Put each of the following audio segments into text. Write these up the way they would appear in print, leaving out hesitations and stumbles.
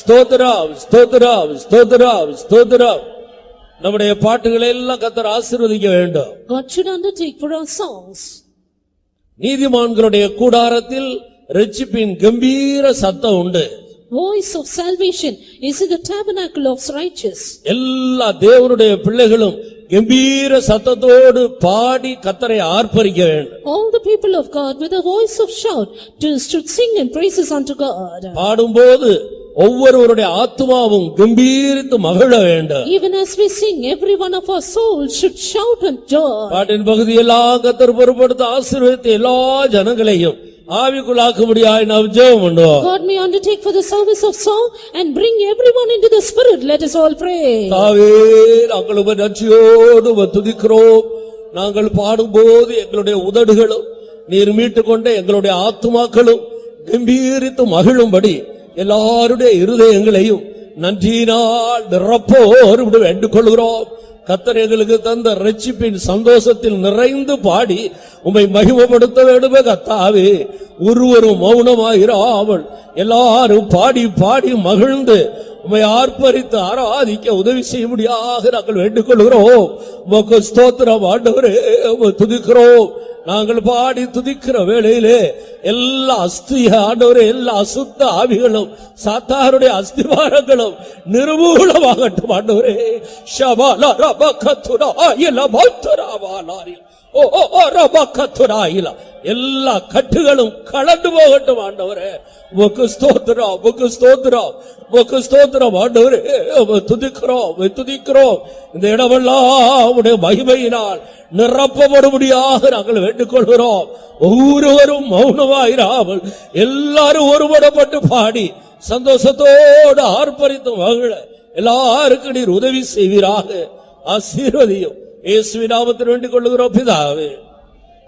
ஸ்தோத்திரம் ஸ்தோத்திரம் ஸ்தோத்திரம் ஸ்தோத்திரம். நம்முடைய பாட்டுகளை எல்லாம் கர்த்தர் ஆசீர்வதிக்க வேண்டும். God should undertake for our songs. நீதிமான்களுடைய கூடாரத்தில் இரட்சிப்பின் கம்பீர சத்தம் உண்டு. Voice of salvation is in the tabernacle of righteous. எல்லா தேவனுடைய பிள்ளைகளும் கம்பீர சத்தத்தோடு பாடி கர்த்தரை ஆர்ப்பரிக்க வேண்டும். All the people of God with a voice of shout should sing and praises unto God. பாடும்போது ஒவ்வொருவருடைய ஆத்துமாவும் கம்பீரித்து மகிழ வேண்டும். Even as we sing, every one of our souls should shout and joy. பாட்டின் பகுதியெல்லாம் கர்த்தர் பொறுப்படுத்த ஆசீர்வதித்த எல்லா ஜனங்களையும் ஆவிக்குள்ளாக்கும்படியாய் நாம் ஜெபம் பண்ணுவோம். God may undertake for the service of song and bring everyone into the spirit. Let us all pray. தாவே நாங்கள் உம்மை நன்றியோடு துதிக்கிறோம். நாங்கள் பாடும்போது எங்களுடைய உதடுகளும் நீர் மீட்டுக்கொண்ட எங்களுடைய ஆத்துமாக்களும் கம்பீரித்து மகிழும்படி எல்லாருடைய இருதயங்களையும் நன்றியினால் நிரப்போடு வேண்டிக் கொள்கிறோம். கர்த்தர் எங்களுக்கு தந்த இரட்சிப்பின் சந்தோஷத்தில் நிறைந்து பாடி உம்மை மகிமைப்படுத்த வேண்டுமே கர்த்தாவே. ஒருவரும் மௌனமாயிராமல் எல்லாரும் பாடி பாடி மகிழ்ந்து உம்மை ஆர்ப்பரித்து ஆராதிக்க உதவி செய்யும்படியாக நாங்கள் வேண்டிக் கொள்கிறோம். உமக்கு ஸ்தோத்திரம் ஆண்டவரே, உம்மை துதிக்கிறோம். நாங்கள் பாடி துதிக்கிற வேளையிலே எல்லா ஆண்டவரே, எல்லா அசுத்த ஆவிகளும் சாத்தானுடைய அஸ்திவாரங்களும் நிர்மூலமாகட்டும் ஆண்டவரே. ஷபாலா ரபகத்துரா இல பௌத்தராவாலாரி ஓ ஓ ரபகத்துரா இல எல்லா கட்டுகளும் கலந்து போகட்டும் ஆண்டவரே. உமக்கு ஸ்தோத்திரம், உமக்கு ஸ்தோத்திரம், உமக்கு ஸ்தோத்திரம் ஆண்டவரே. துதிக்கிறோம், துதிக்கிறோம். இந்த இடமெல்லாம் உம்முடைய மகிமையினால் நிரப்பப்படும்படியாக நாங்கள் வேண்டிக் கொள்கிறோம். ஒவ்வொருவரும் மௌனமாயிராமல் எல்லாரும் ஒருபடப்பட்டு பாடி சந்தோஷத்தோடு ஆர்ப்பரித்து மகிழ எல்லாருக்கும் நீர் உதவி செய்வீராக. ஆசீர்வதியும் இயேசுவின் நாமத்தில் வேண்டிக் கொள்கிறோம் பிதாவே.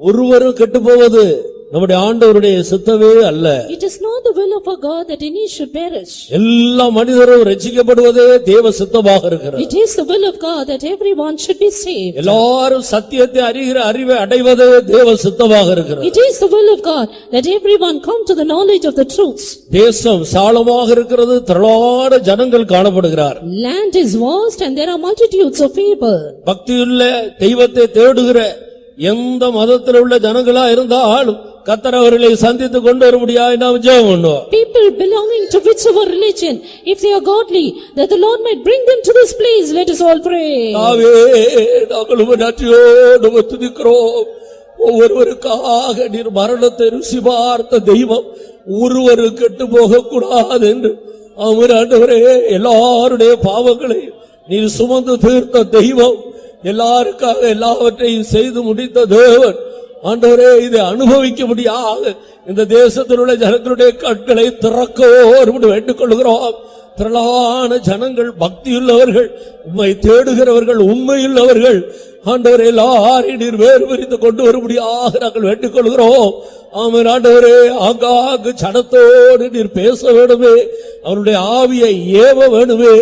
ஒருவரும் கெட்டு போவது நம்முடைய ஆண்டவருடைய சித்தமே அல்ல. It is not the will of our God that any should perish. எல்லா மனிதரும் ரட்சிக்கப்படுவதே தேவ சித்தமாக இருக்கிறது. It is the will of God that everyone should be saved. எல்லாரும் சத்தியத்தை அறிகிற அறிவை அடைவதே தேவ சித்தமாக இருக்கிறது. It is the will of God that everyone come to the knowledge of the truths. தேசம் சாலமாக இருக்கிறது, திரளான ஜனங்கள் காணப்படுகிறார். Land is vast and there are multitudes of people. பக்தியுள்ள தெய்வத்தை தேடுகிற எந்த மதத்தில் உள்ள ஜனங்களா இருந்தாலும் கர்த்தர் அவர்களை சந்தித்து கொண்டு வரும்படியாய் நாம் ஜெபம் பண்ணுவோம். People belonging to whichever religion, if they are godly, that the Lord might bring them to this place. Let us all pray. தாவே நாங்கள் உம்மை நன்றியோடு துதிக்கிறோம். ஒவ்வொருவருக்காக நீர் மரணத்தை ருசி பார்த்த தெய்வம், ஒருவரும் கெட்டு போக கூடாது என்று ஆண்டவரே எல்லாருடைய பாவங்களை நீர் சுமந்து தீர்த்த தெய்வம், எல்லாருக்காக எல்லாவற்றையும் செய்து முடித்த தேவன் ஆண்டவரே, இதை அனுபவிக்க முடியாத இந்த தேசத்தில் உள்ள ஜனங்களுடைய கண்களை திறக்கோடு வேண்டிக் கொள்கிறோம். திரளான ஜனங்கள், பக்தியுள்ளவர்கள், உம்மை தேடுகிறவர்கள், உண்மையுள்ளவர்கள் ஆண்டவரே, எல்லாரையும் நீர் வேறு பிரித்து கொண்டு வரும்படியாக நாங்கள் வேண்டிக் கொள்கிறோம். ஆமென் ஆண்டவரே, ஆங்காங்கு சனத்தோடு நீர் பேச வேண்டுமே, அவருடைய ஆவியை ஏவ வேண்டுமே.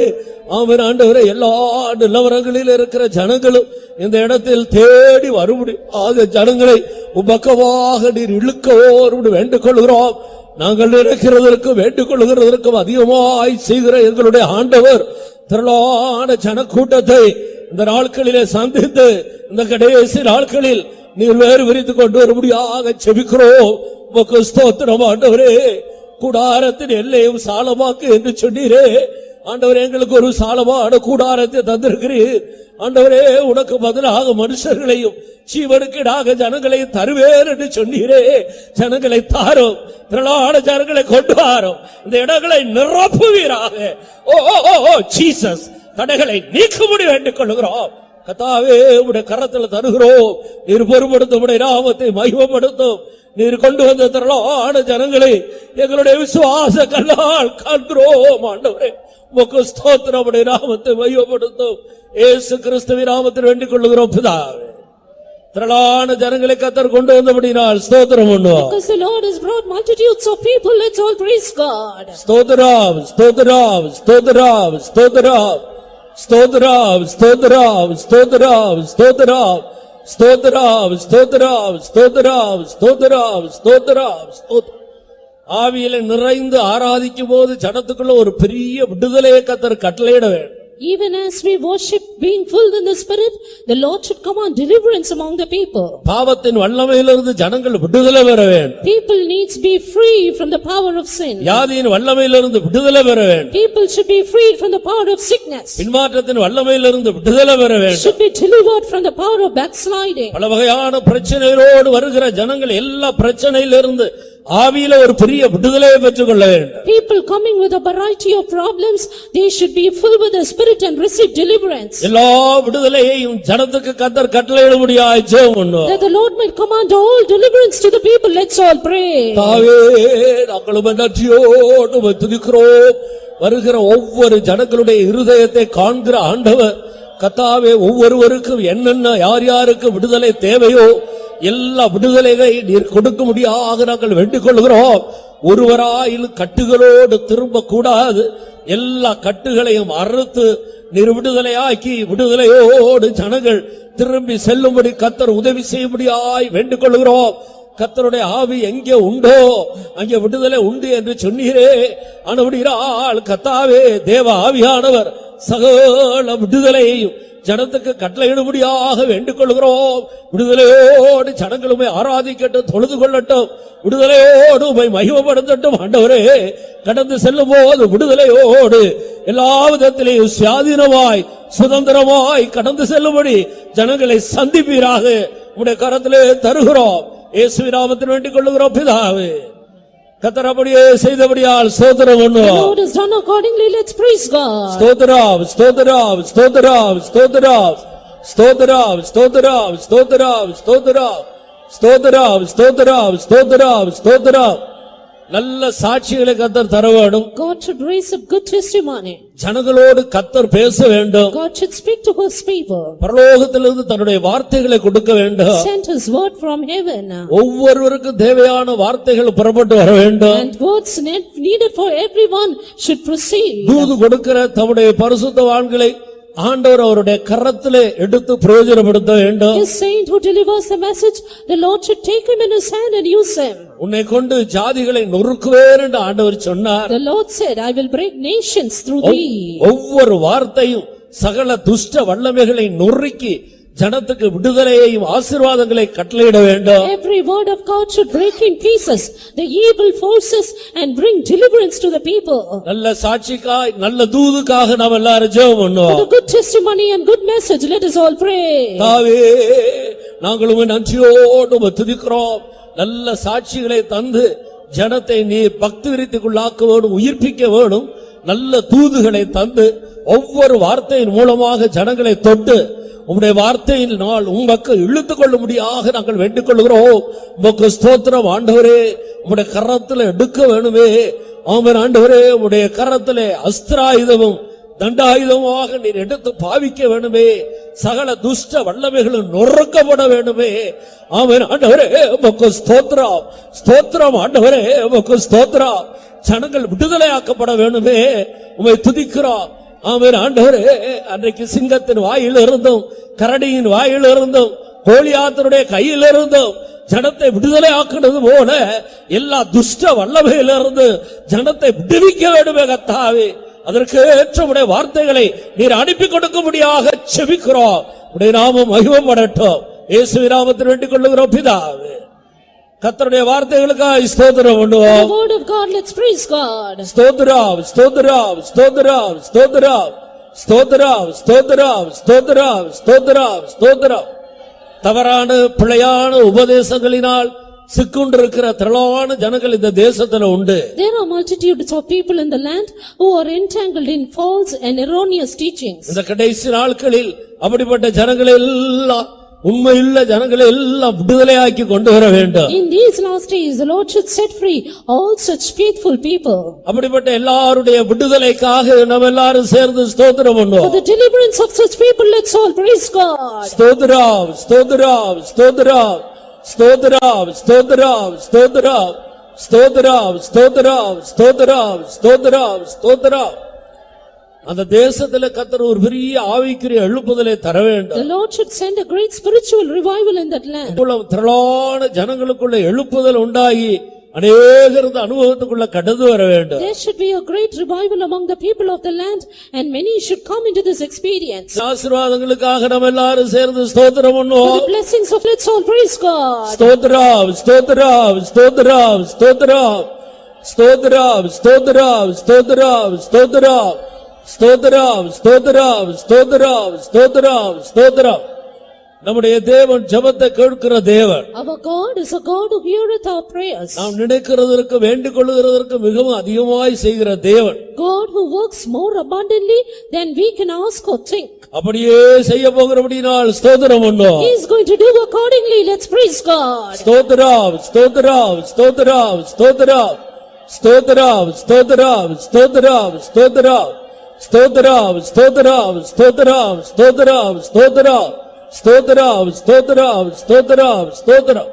ஆமென் ஆண்டவரே, எல்லா நிலவரங்களில் இருக்கிற ஜனங்களும் இந்த இடத்தில் தேடி வரும்படி ஆக ஜனங்களை உபக்கமாக நீர் இழுக்கவோடு வேண்டிக் கொள்கிறோம். நாங்கள் நினைக்கிறதற்கு வேண்டிக் கொள்கிறதற்கும் அதிகமாய் செய்கிற எங்களுடைய ஆண்டவர் திரளான ஜனக்கூட்டத்தை இந்த நாட்களிலே சந்தித்து இந்த கடைசி நாட்களில் நீர் வேறு விரித்து கொண்டு வரும்படியாக செபிக்கிறோம். உமக்கு ஸ்தோத்திரம் ஆண்டவரே. கூடாரத்தின் எல்லையும் சாலமாக்கு என்று சொன்னீரே ஆண்டவரே, எங்களுக்கு ஒரு சாலமான கூடாரத்தை தந்திருக்கிறீர் ஆண்டவரே. உனக்கு பதிலாக மனுஷர்களையும் ஜீவனுக்கீடாக ஜனங்களையும் தருவேன் என்று சொன்னீரே. ஜனங்களை தாரும், திரளான ஜனங்களை கொண்டு வாரும், இந்த இடங்களை நிரப்புவீராக. ஓ ஓ ஓ ஜீசஸ், தடைகளை நீக்கும்படி வேண்டிக் கொள்கிறோம். கர்த்தாவே, உம்முடைய கரத்தில் தருகிறோம். நீர் பொறுப்படுத்தும், உம்முடைய நாமத்தை மகிமைப்படுத்தும். நீர் கொண்டு வந்த திரளான ஜனங்களை எங்களுடைய விசுவாச கண்ணால் காண்கிறோம் ஆண்டவரே. உமக்கு ஸ்தோத்திரம், உம்முடைய நாமத்தை மகிமைப்படுத்தும். இயேசு கிறிஸ்துவின் நாமத்தில் வேண்டிக் கொள்கிறோம் பிதாவே. திரளான ஜனங்களை கர்த்தர் கொண்டு வந்தபடியால் ஸ்தோத்திரம் பண்ணுவோம். Because the Lord has brought multitudes of people, let's all praise God. ஸ்தோத்திரம் ஸ்தோத்திரம் ஸ்தோத்திரம் ஸ்தோத்திரம் ஸ்தோத்திரம் ஸ்தோத்திரம் ஸ்தோத்திரம் ஸ்தோத்திரம் ஸ்தோத்திரம் ஸ்தோத்திரம் ஸ்தோத்திரம் ஸ்தோத்திரம் ஸ்தோத்திரம் ஸ்தோத்திரம். ஆவியிலே நிறைந்து ஆராதிக்கும் போது ஜனத்துக்குள்ள ஒரு பெரிய விடுதலையை கர்த்தர் கட்டளையிட வேண்டும். Even as we worship, being filled in the Spirit, the Lord should command deliverance among the people. பாவத்தின் வல்லமையிலிருந்து ஜனங்கள் விடுதலை பெற வேண்டும். People needs be free from the power of sin. வியாதியின் வல்லமையிலிருந்து விடுதலை பெற வேண்டும். People should be freed from the power of sickness. பின்மாற்றத்தின் வல்லமையிலிருந்து விடுதலை பெற வேண்டும். Should be delivered from the power of backsliding. பல வகையான பிரச்சனைகளோடு வருகிற ஜனங்கள் எல்லா பிரச்சனையிலிருந்து ஆவியில ஒரு பெரிய விடுதலையை பெற்றுக் கொள்ள வேண்டும். People coming with a variety of problems, they should be filled with the Spirit and receive deliverance. எல்லா விடுதலையையும் ஜனத்துக்கு கர்த்தர் கட்டளையிடும்படியாய் ஜெபம் பண்ணுவோம். That the Lord might command all deliverance to the people. Let's all pray. தாவே நாங்கள் நன்றியோடு துதிக்கிறோம். வருகிற ஒவ்வொரு ஜனங்களுடைய இருதயத்தை காண்கிற ஆண்டவர் கர்த்தாவே, ஒவ்வொருவருக்கும் என்னென்ன யார் யாருக்கு விடுதலை தேவையோ எல்லா விடுதலைகளை நீர் கொடுக்க முடியாக நாங்கள் வேண்டிக் கொள்கிறோம். ஒருவராயிலும் கட்டுகளோடு திரும்ப கூடாது. எல்லா கட்டுகளையும் அறுத்து நீர் விடுதலையாக்கி விடுதலையோடு ஜனங்கள் திரும்பி செல்லும்படி கர்த்தர் உதவி செய்யும்படியாய் வேண்டிக் கொள்கிறோம். கர்த்தருடைய ஆவி எங்கே உண்டோ அங்கே விடுதலை உண்டு என்று சொன்னீரே. ஆனபடியால் கர்த்தாவே, தேவ ஆவியானவர் சகல விடுதலையையும் ஜனத்துக்கு கட்டளையிடும்படியாக வேண்டிக் கொள்கிறோம். விடுதலையோடு ஜனங்களுமே ஆராதிக்கட்டும், தொழுது கொள்ளட்டும், விடுதலையோடு உம்மை மகிமைப்படுத்தட்டும். ஆண்டவரே, கடந்து செல்லும் போது விடுதலையோடு எல்லா விதத்திலேயும் சுயாதீனமாய் சுதந்திரமாய் கடந்து செல்லும்படி ஜனங்களை சந்திப்பீராக உம்முடைய கரத்திலே தருகிறோம். இயேசுவின் நாமத்தில் வேண்டிக் கொள்கிறோம் பிதாவே. கர்த்தர் அப்படியே செய்தபடியால் ஸ்தோத்திரம் பண்ணுவோம். The Lord has done accordingly. Let's praise God. ஸ்தோத்திரம் ஸ்தோத்திரம் ஸ்தோத்திரம் ஸ்தோத்திரம் ஸ்தோத்திரம் ஸ்தோத்திரம் ஸ்தோத்திரம் ஸ்தோத்திரம் ஸ்தோத்திரம் ஸ்தோத்திரம் ஸ்தோத்திரம் ஸ்தோத்திரம். நல்ல சாட்சிகளை கர்த்தர் தர வேண்டும். God should raise up good testimony. ஜனங்களோடு கர்த்தர் பேச வேண்டும். God should speak to his people. பரலோகத்திலிருந்து தன்னுடைய வார்த்தைகளை கொடுக்க வேண்டும். Send his word from heaven. ஒவ்வொருவருக்கும் தேவையான வார்த்தைகள் புறப்பட்டு வர வேண்டும். And words needed for everyone should proceed. தூது கொடுக்கிற தம்முடைய பரிசுத்தவான்களை ஆண்டவர் அவருடைய கரத்திலே எடுத்து பிரயோஜனப்படுத்த வேண்டும். His saint who delivers the message, the Lord should take him in his hand and use him. உன்னை கொண்டு ஜாதிகளை நொறுக்குவேன் என்று ஆண்டவர் சொன்னார். The Lord said, I will break nations through thee. ஒவ்வொரு வார்த்தையும் சகல துஷ்ட வல்லமைகளை நொறுக்கி ஜனத்துக்கு விடுதலையையும் ஆசீர்வாதங்களை கட்டளையிட வேண்டும். Every word of God should break in pieces the evil forces and bring deliverance to the people. நல்ல சாட்சிக்காய் நல்ல தூதுக்காக நாம் எல்லாரும் ஜெபம் For பண்ணுவோம். the good testimony and good message, let us all pray. தாவே, நாங்கள் உம்மை நன்றியோடு துதிக்கிறோம். நல்ல சாட்சிகளை தந்து ஜனத்தை நீ பக்தி விருத்திக்குள்ளாக்க வேண்டும், உயிர்ப்பிக்க வேண்டும். நல்ல தூதுகளை தந்து ஒவ்வொரு வார்த்தையின் மூலமாக ஜனங்களை தொட்டு உம்முடைய வார்த்தையின் நாள் உமக்கு இழுத்துக் கொள்ளும்படியாக நாங்கள் வேண்டிக் கொள்கிறோம். உமக்கு ஸ்தோத்திரம் ஆண்டவரே. உம்முடைய கரத்தில் எடுக்க வேணுமே. ஆமென் ஆண்டவரே, உம்முடைய கரத்திலே அஸ்திராயுதமும் தண்டாயுதமாக நீர் எடுத்து பாவிக்க வேணுமே. சகல துஷ்ட வல்லமைகளும் நொறுக்கப்பட வேணுமே. ஆமென் ஆண்டவரே, உமக்கு ஸ்தோத்திரம். ஸ்தோத்திரம் ஆண்டவரே, உமக்கு ஸ்தோத்திரம். ஜனங்கள் விடுதலையாக்கப்பட வேணுமே. உம்மை துதிக்கிறோம். ஆமென் ஆண்டவரே, அன்றைக்கு சிங்கத்தின் வாயில் இருந்தும் கரடியின் வாயில் இருந்தும் கோலியாத்தருடைய கையில் இருந்தும் ஜனத்தை விடுதலை ஆக்கினது போல எல்லா துஷ்ட வல்லமையிலிருந்து ஜனத்தை விடுவிக்க வேண்டுமே கர்த்தாவே. அதற்கு ஏற்ற உடைய வார்த்தைகளை நீர் அனுப்பி கொடுக்கும்படியாக செபிக்கிறோம். உடைய நாமம் மகிமைப்படட்டும். இயேசுவின் நாமத்தில் வேண்டிக் கொள்ளுகிறோம் பிதாவே. கர்த்தருடைய வார்த்தைகளுக்காக ஸ்தோத்திரம் பண்ணுவோம். The word of God, let's praise God. ஸ்தோத்திரம் ஸ்தோத்திரம் ஸ்தோத்திரம் ஸ்தோத்திரம் ஸ்தோத்திரம் ஸ்தோத்திரம் ஸ்தோத்திரம் ஸ்தோத்திரம் ஸ்தோத்திரம். தவறான பிழையான உபதேசங்களினால் சிக்குண்டிருக்கிற திரளான ஜனங்கள் இந்த தேசத்துல உண்டு. There are multitudes of people in the land who are entangled in false and erroneous teachings. இந்த கடைசி நாட்களில் அப்படிப்பட்ட ஜனங்களை எல்லாம் உண்மையுள்ள ஜனங்களை எல்லாம் விடுதலையாக்கி கொண்டு வர வேண்டும். In these last days, the Lord should set free all such faithful people. அப்படிப்பட்ட எல்லாருடைய விடுதலைக்காக நாம் எல்லாரும் சேர்ந்து ஸ்தோத்திரம் பண்ணுவோம். For the deliverance of such people, let's all praise God. ஸ்தோத்திரம் ஸ்தோத்திரம் ஸ்தோத்திரம் ஸ்தோத்திரம் ஸ்தோத்திரம் ஸ்தோத்திரம் ஸ்தோத்திரம் ஸ்தோத்திரம் ஸ்தோத்திரம் ஸ்தோத்திரம் ஸ்தோத்திரம். அந்த தேசத்துல கர்த்தர் ஒரு பெரிய ஆவிக்குரிய எழுப்புதலை தர வேண்டும். The Lord should send a great spiritual revival in that land. திரளான ஜனங்களுக்குள்ள எழுப்புதல் உண்டாகி அநேகர் இந்த அனுபவத்துக்குள்ள கடந்து வர வேண்டும். There should be a great revival among the people of the land, and many should come into this experience. ஆசீர்வாதங்களுக்காக நாம் எல்லாரும் சேர்ந்து ஸ்தோத்திரம் For பண்ணுவோம். the blessings of let's all praise God. ஸ்தோத்திரம் ஸ்தோத்திரம் ஸ்தோத்திரம் ஸ்தோத்திரம் ஸ்தோத்திரம் ஸ்தோத்திரம் ஸ்தோத்திரம் ஸ்தோத்திரம் ஸ்தோத்திரம் ஸ்தோத்திரம் ஸ்தோத்திரம் ஸ்தோத்திரம் ஸ்தோத்திரம். நம்முடைய தேவன் ஜெபத்தை கேட்கிற தேவன். Our God is a God who heareth our prayers. நாம் நினைக்கிறதற்கு வேண்டிக் கொள்ளுகிறதற்கு மிகவும் அதிகமாய் செய்கிற தேவன். God who works more abundantly than we can ask or think. அப்படியே செய்ய போகிறபடியால் ஸ்தோத்திரம் பண்ணுவோம். He is going to do accordingly. Let's praise God. ஸ்தோத்திரம் ஸ்தோத்திரம் ஸ்தோத்திரம் ஸ்தோத்திரம் ஸ்தோத்திரம் ஸ்தோத்திரம் ஸ்தோத்திரம் ஸ்தோத்திரம் ஸ்தோத்திரம் ஸ்தோத்திரம் ஸ்தோத்திரம் ஸ்தோத்திரம் ஸ்தோத்திரம் ஸ்தோத்திரம் ஸ்தோத்திரம் ஸ்தோத்திரம் ஸ்தோத்திரம்.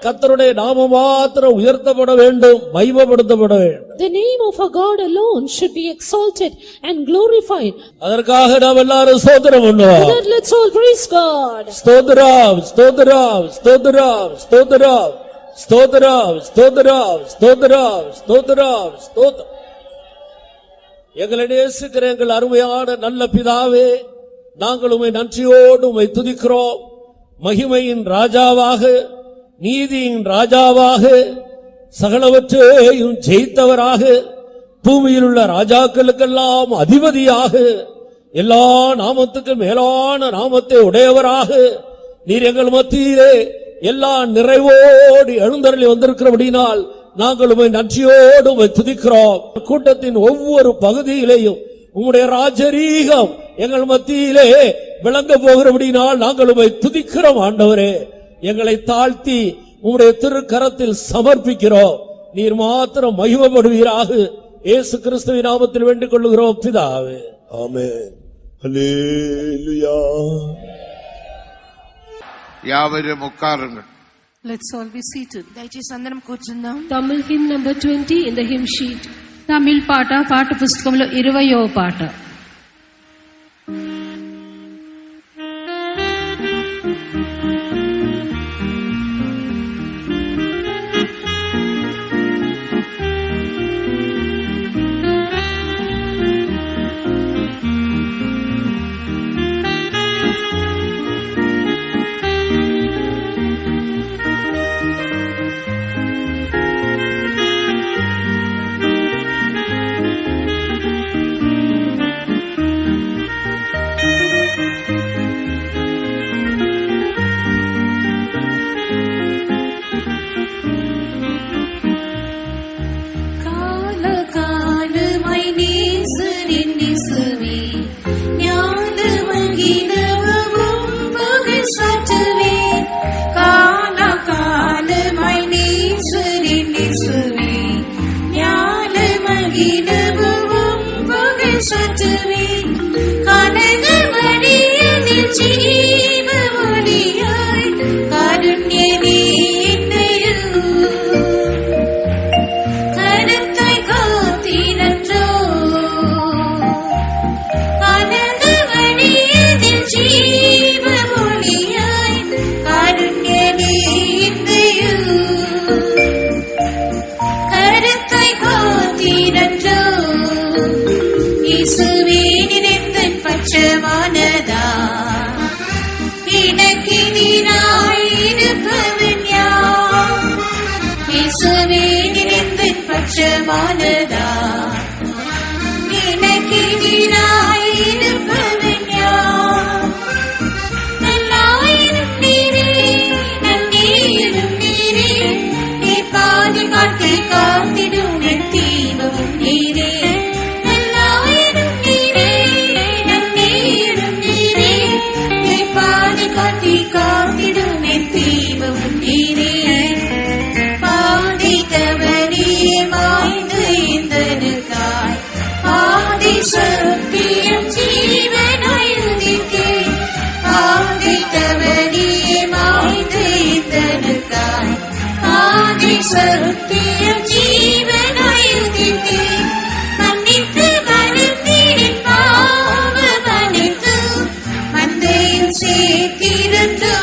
கர்த்தருடைய நாமம் மாத்திரம் உயர்த்தப்பட வேண்டும், மகிமைப்படுத்தப்பட வேண்டும். The name of our God alone should be exalted and glorified. அதற்காக நாம் எல்லாரும் ஸ்தோத்திரம் பண்ணுவோம். For that, let's all praise God. ஸ்தோத்திரம் ஸ்தோத்திரம் ஸ்தோத்திரம் ஸ்தோத்திரம் ஸ்தோத்திரம் ஸ்தோத்திரம் ஸ்தோத்திரம் ஸ்தோத்திரம் ஸ்தோத்திரம். எங்களை நேசிக்கிற எங்கள் அருமையான நல்ல பிதாவே, நாங்கள் உம்மை நன்றியோடு உம்மை துதிக்கிறோம். மகிமையின் ராஜாவாக, நீதியின் ராஜாவாக, சகலவற்றையும் ஜெயித்தவராக, பூமியில் உள்ள ராஜாக்களுக்கெல்லாம் அதிபதியாக, எல்லா நாமத்துக்கும் மேலான நாமத்தை உடையவராக நீர் எங்கள் மத்தியிலே எல்லா நிறைவோடு எழுந்தருளி வந்திருக்கிறபடினால் நாங்கள் உம்மை நன்றியோடு உம்மை துதிக்கிறோம். கூட்டத்தின் ஒவ்வொரு பகுதியிலேயும் உம்முடைய ராஜரீகம் எங்கள் மத்தியிலே விளங்க போகிறபடினால் நாங்கள் உம்மை துதிக்கிறோம். ஆண்டவரே, எங்களை தாழ்த்தி உம்முடைய திருக்கரத்தில் சமர்ப்பிக்கிறோம். நீர் மாத்திரம் மகிமைப்படுவீராக. இயேசு கிறிஸ்துவின் நாமத்தில் வேண்டிக் கொள்ளுகிறோம் பிதாவே, ஆமென். ஹல்லேலூயா. யாவரும் உட்காருங்கள். Let's all be seated. దయచేసి అందరం కూర్చుందాం. Tamil hymn number 20 in the hymn sheet. తమిళ పాట పుస్తకంలో 20వ పాట. சேர்த்திருந்தோ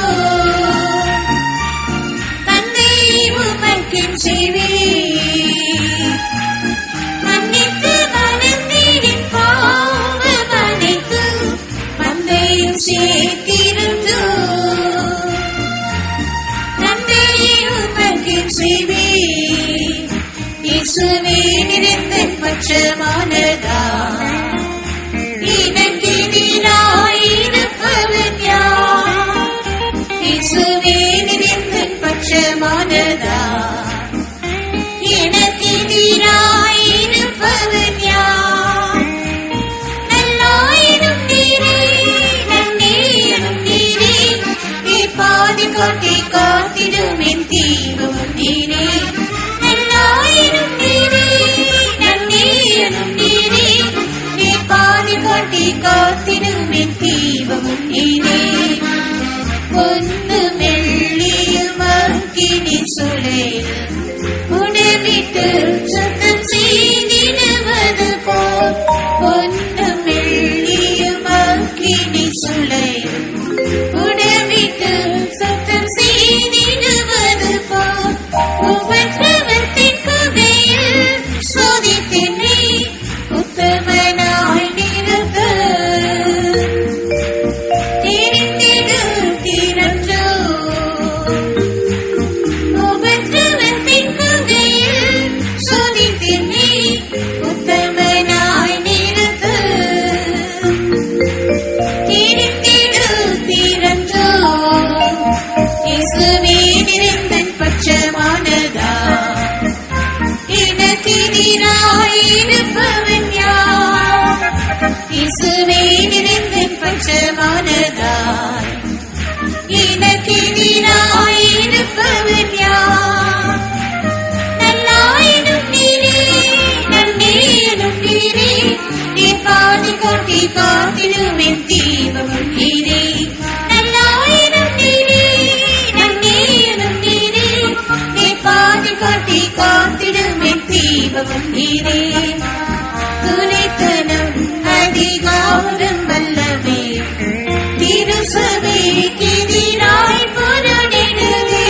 பட்சமானதா எனக்கெதிராயிருப்பவன் யார்? இயேசுவே நினைந்தன் பட்சமானதா எனக்கெதிராயிருப்பவன் யார்? நல்லாயினும் நீரே நன்னேனும் நீரே நீ பாதுகாட்டி காத்திடும் என் தீபமும் நீரே. நல்லாயினும் நீரே நன்னேனும் நீரே நீ பாதுகாட்டி காத்திடும் என் தீபமும் நீரே. பொன்னு மெல்லியும் அக்கினி சுளையில் உடவிட்டு சுத்தம் செய்திடுவது போல் பொன்னு மெல்லியும் அக்கினி சுளையில் உடவிட்டு சுத்தம் செய்திடுவது போல் உபத்திரவத்தின் குகையில் சோதித்தென்னை உத்தமனாய் நிறுத்த தெரிந்திடு திறன்றோ. உபத்திரவத்தின் குகையில் சோதித்தென்னை உத்தமனாய் நிறுத்த தெரிந்திடு திறன்றோ. இயேசுவே நினைந்தன் பட்சமானதா எனக்கெதிராயிருப்பவன் யார்? இயேசுவே நினைந்தன் பட்சமானதா எனக்கெதிராயிருப்பவன் யார்? நல்லாயினும் நீரே நன்னேனும் நீரே நீ பாதுகாட்டி காத்திடும் என் தீபமும் நீரே. நல்லாயினும் நீரே நன்னேனும் நீரே நீ பாதுகாட்டி காத்திடும் என் தீபமும் நீரே. துரைத்தனம் அதிகாரம் வல்லவே திருசபைக்கெதிராய் போராடிடுவே.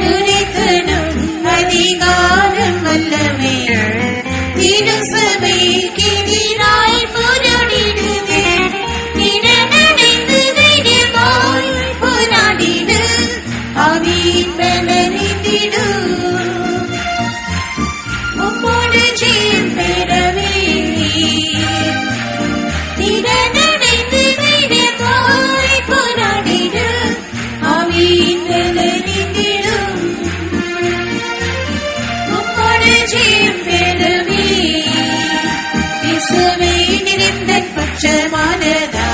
துரைத்தனம் அதிகாரம் வல்லவே திருசபைக்கெதிராய் போராடிடுவே. திடனடைந்து தைரியமாய் போராடிடு ஆவியின் பலனித்திடு. உம்மோடு ஜெயம் பெறவே திடனடைந்து தைரியமாய் போராடிடு ஆவியின் பலனித்திடும். உம்மோடு ஜெயம் பெறவே இயேசுவே நினைந்தன் பட்சமானதா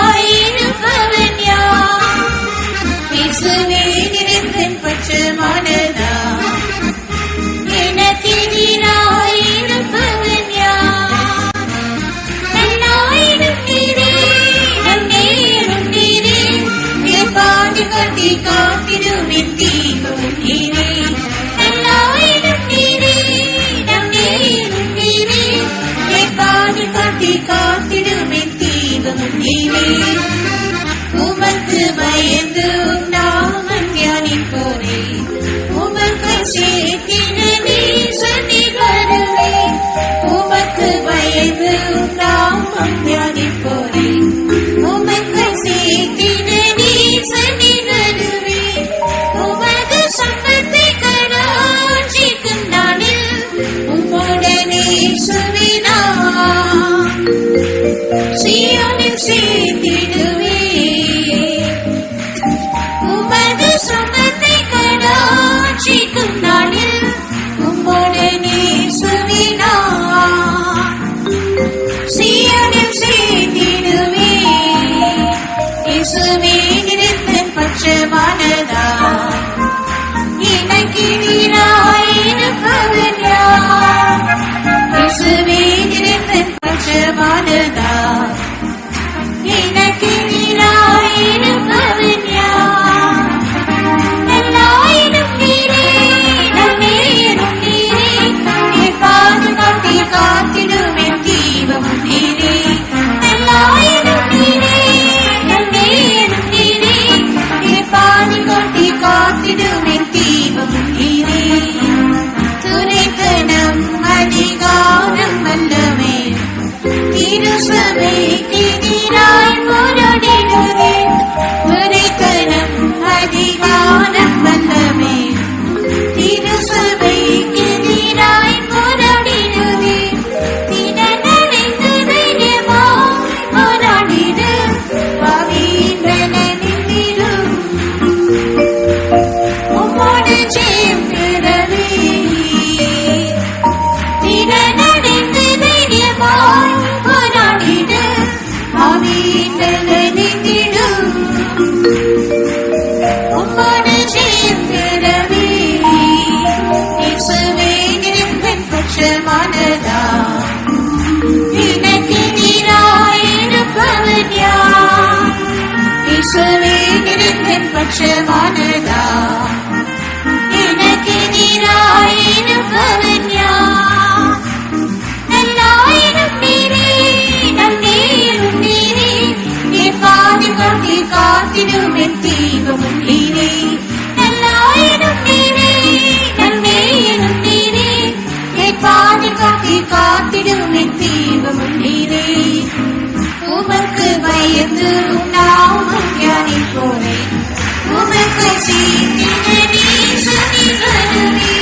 எனக்கெதிராயிருப்பவன் யார்? இயேசுவே நினைந்தன் பட்சமானதா எனக்கெதிராயிருப்பவன் யார்? நல்லாயினும் நீரே நன்னேனும் நீரே நீ பாதுகாட்டி காத்திடும் என் தீபமும் நீரே. நல்லாயினும் நீரே நன்னேனும் நீரே நீ பாதுகாட்டி காத்திடும் என் தீபமும் நீரே. உமக்கு பயந்து நாமம் தியானிப்போரே உமக்கு சேர்த்திட நேசனில் வருவே. உமக்கு பயந்து நாமம் தியானிப்போரே உமக்கு சேர்த்திட நேசனில் வருவே. உமது சம்பத்தை கடாட்சிக்கும் நாளில் உம்முடனே சுவினா சீயோனில் சேர்த்திடுவே. உமது சம்பத்தை கடாட்சிக்கும் நாளில் உம்முடனே சுவினா சீயோனில் சேர்த்திடுவே. இயேசுவே நினைந்தன் பட்சமானதா எனக்கெதிராயிருப்பவன் யார்? இயேசுவே நினைந்தன் பட்சமானதா எனக்கெதிராயிருப்பவன் யார்? நல்லாயினும் நீரே நன்னேனும் நீரே நீ பாதுகாட்டி காத்திடும் என் தீபமும் நீரே. நல்லாயினும் நீரே நன்னேனும் நீரே நீ பாதுகாட்டி காத்திடும் என் தீபமும் நீரே. துரைத்தனம் அதிகாரம் வல்லவே திருசபை இயேசுவே நிறைந்தன் பட்சமானதா எனக்கு எதிராயிருப்பவன் யார்? நல்லாயினும் நீரே நன்னேரும் நீரே என் பாதுகாத்தி காத்திடும் என் தீபமும் நீரே. நல்லாயினும் நீரே நன்னேரும் நீரே என் பாதுகாத்தி காத்திடும் என் தீபமும் நீரே. உமக்கு பயந்து நாமும் தியானிப்போரேன் உமக்கு சீர்த்திட நீசுனி வருவே.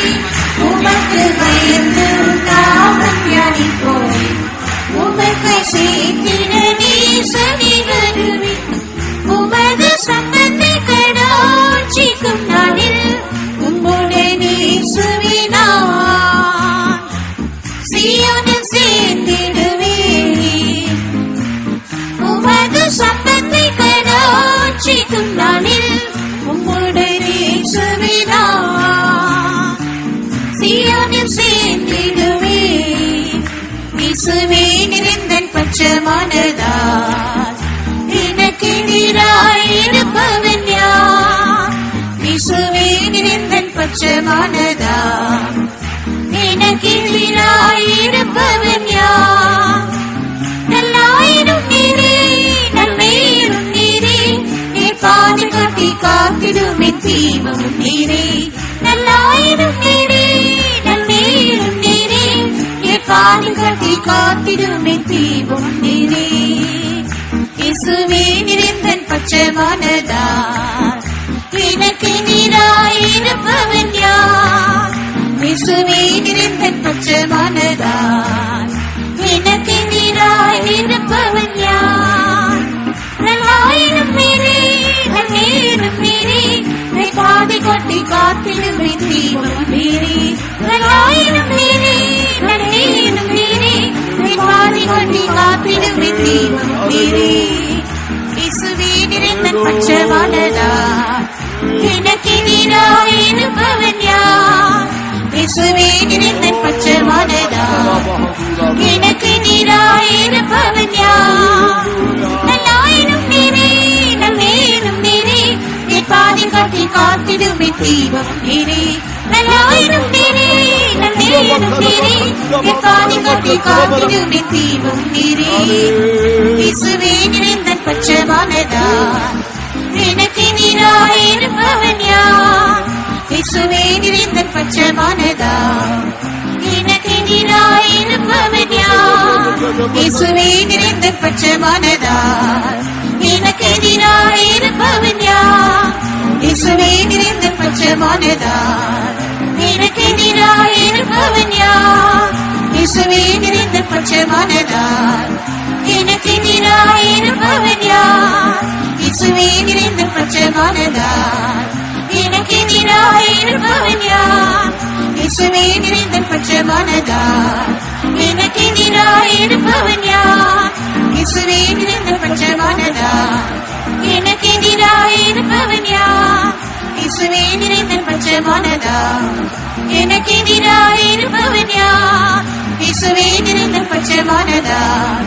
உமக்கு பயந்து நாமும் தியானிப்போரேன் உமக்கு சீர்த்திட நீசுனி வருவே. உமது சம்பத்தை கடாட்சிக்கும் நாளில் உம்முடன் இயேசுவினான் சீயோனில் சேர்ந்திடுவேன். உமது சம்பத்தை கடாட்சிக்கும் நாளில் உம்முடன் இயேசுவினான் சீயோனில் சேர்ந்திடுவேன். இயேசுவே நிறைந்தன் பட்சமானதால் எனக்கு எதிராயிருப்பவன் யார்? இயேசுவே நிறைந்தன் பட்சமானதால் எனக்கு எதிராயிருப்பவன் யார்? நல்லாயிரும் நீரே நன்மையிரும் நீரே என் பாதுகாத்தி காத்திடும் என் தீபமும் நீரே. நல்லாயிரும் நீரே நன்மையிரும் நீரே என் பாதுகாத்தி காத்திடும் என் தீபமும் நீரே. இயேசுவே நிறைந்தன் பட்சமானதால் எனக்கு எதிராயிருப்பவன் யார்? இயேசுவே நிறைந்தன் பட்சமானதால் எனக்கு எதிராயிருப்பவன் யார்? நல்லாயிரும் நீரே நன்னேரும் நீரே என் பாதுகாத்தி காத்திடும் என் தீபமும் நீரே. நல்லாயிரும் நீரே நன்னேரும் நீரே என் பாதுகாத்தி காத்திடும் என் தீபமும் நீரே. இயேசுவே நிறைந்தன் பட்சமானதால் எனக்கு எதிராயிருப்பவன் யார்? இயேசுவே நிறைந்தன் பட்சமானதால் எனக்கு எதிராயிருப்பவன் யார்? நல்லாயிரும் நீரே நன்னேரும் நீரே என் பாதுகாத்தி காத்திடும் என் தீபமும் நீரே. நல்லாயிரும் நீரே நன்னேரும் நீரே என் பாதுகாத்தி காத்திடும் என் தீபமும் நீரே. இயேசுவே நிறைந்தன் பட்சமானதால் எனக்கு எதிராயிருப்பவன் யார்? இயேசுவே நிறைந்தன் பட்சமானதால் எனக்கு எதிராயிருப்பவன் யார்? இயேசுவே நிறைந்தன் பட்சமானதால் எனக்கு எதிராயிருப்பவன் யார்? இயேசுவே நிறைந்தன் பட்சமானதால் எனக்கு எதிராயிருப்பவன் யார்? இயேசுவே நிறைந்தன் பட்சமானதால் எனக்கு எதிராயிருப்பவன் யார்? இயேசுவே நிறைந்தன் பட்சமானதால் எனக்கு எதிராயிருப்பவன் யார்? இயேசுவே நிறைந்தன் பட்சமானதால் எனக்கு எதிராயிருப்பவன் யார்? இயேசுவே நிறைந்தன் பட்சமானதால் எனக்கு எதிராயிருப்பவன் யார்? இயேசுவே நிறைந்தன் பட்சமானதால் எனக்கு எதிராயிருப்பவன் யார்? இயேசுவே நிறைந்தன் பட்சமானதால்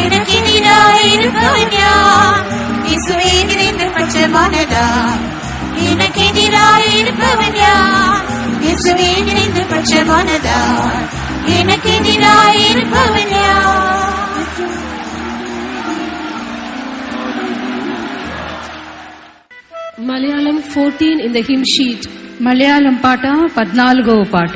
எனக்கு எதிராயிருப்பவன் யார்? இயேசுவே நிறைந்தன் பட்சமானதால் எனக்கு எதிராயிருப்பவன் யார்? இயேசுவே நிறைந்தன் பட்சமானதால் எனக்கு எதிராயிருப்பவன் யார்? Malayalam 14 in the hymn sheet. Malayalam పాట 14వ పాట.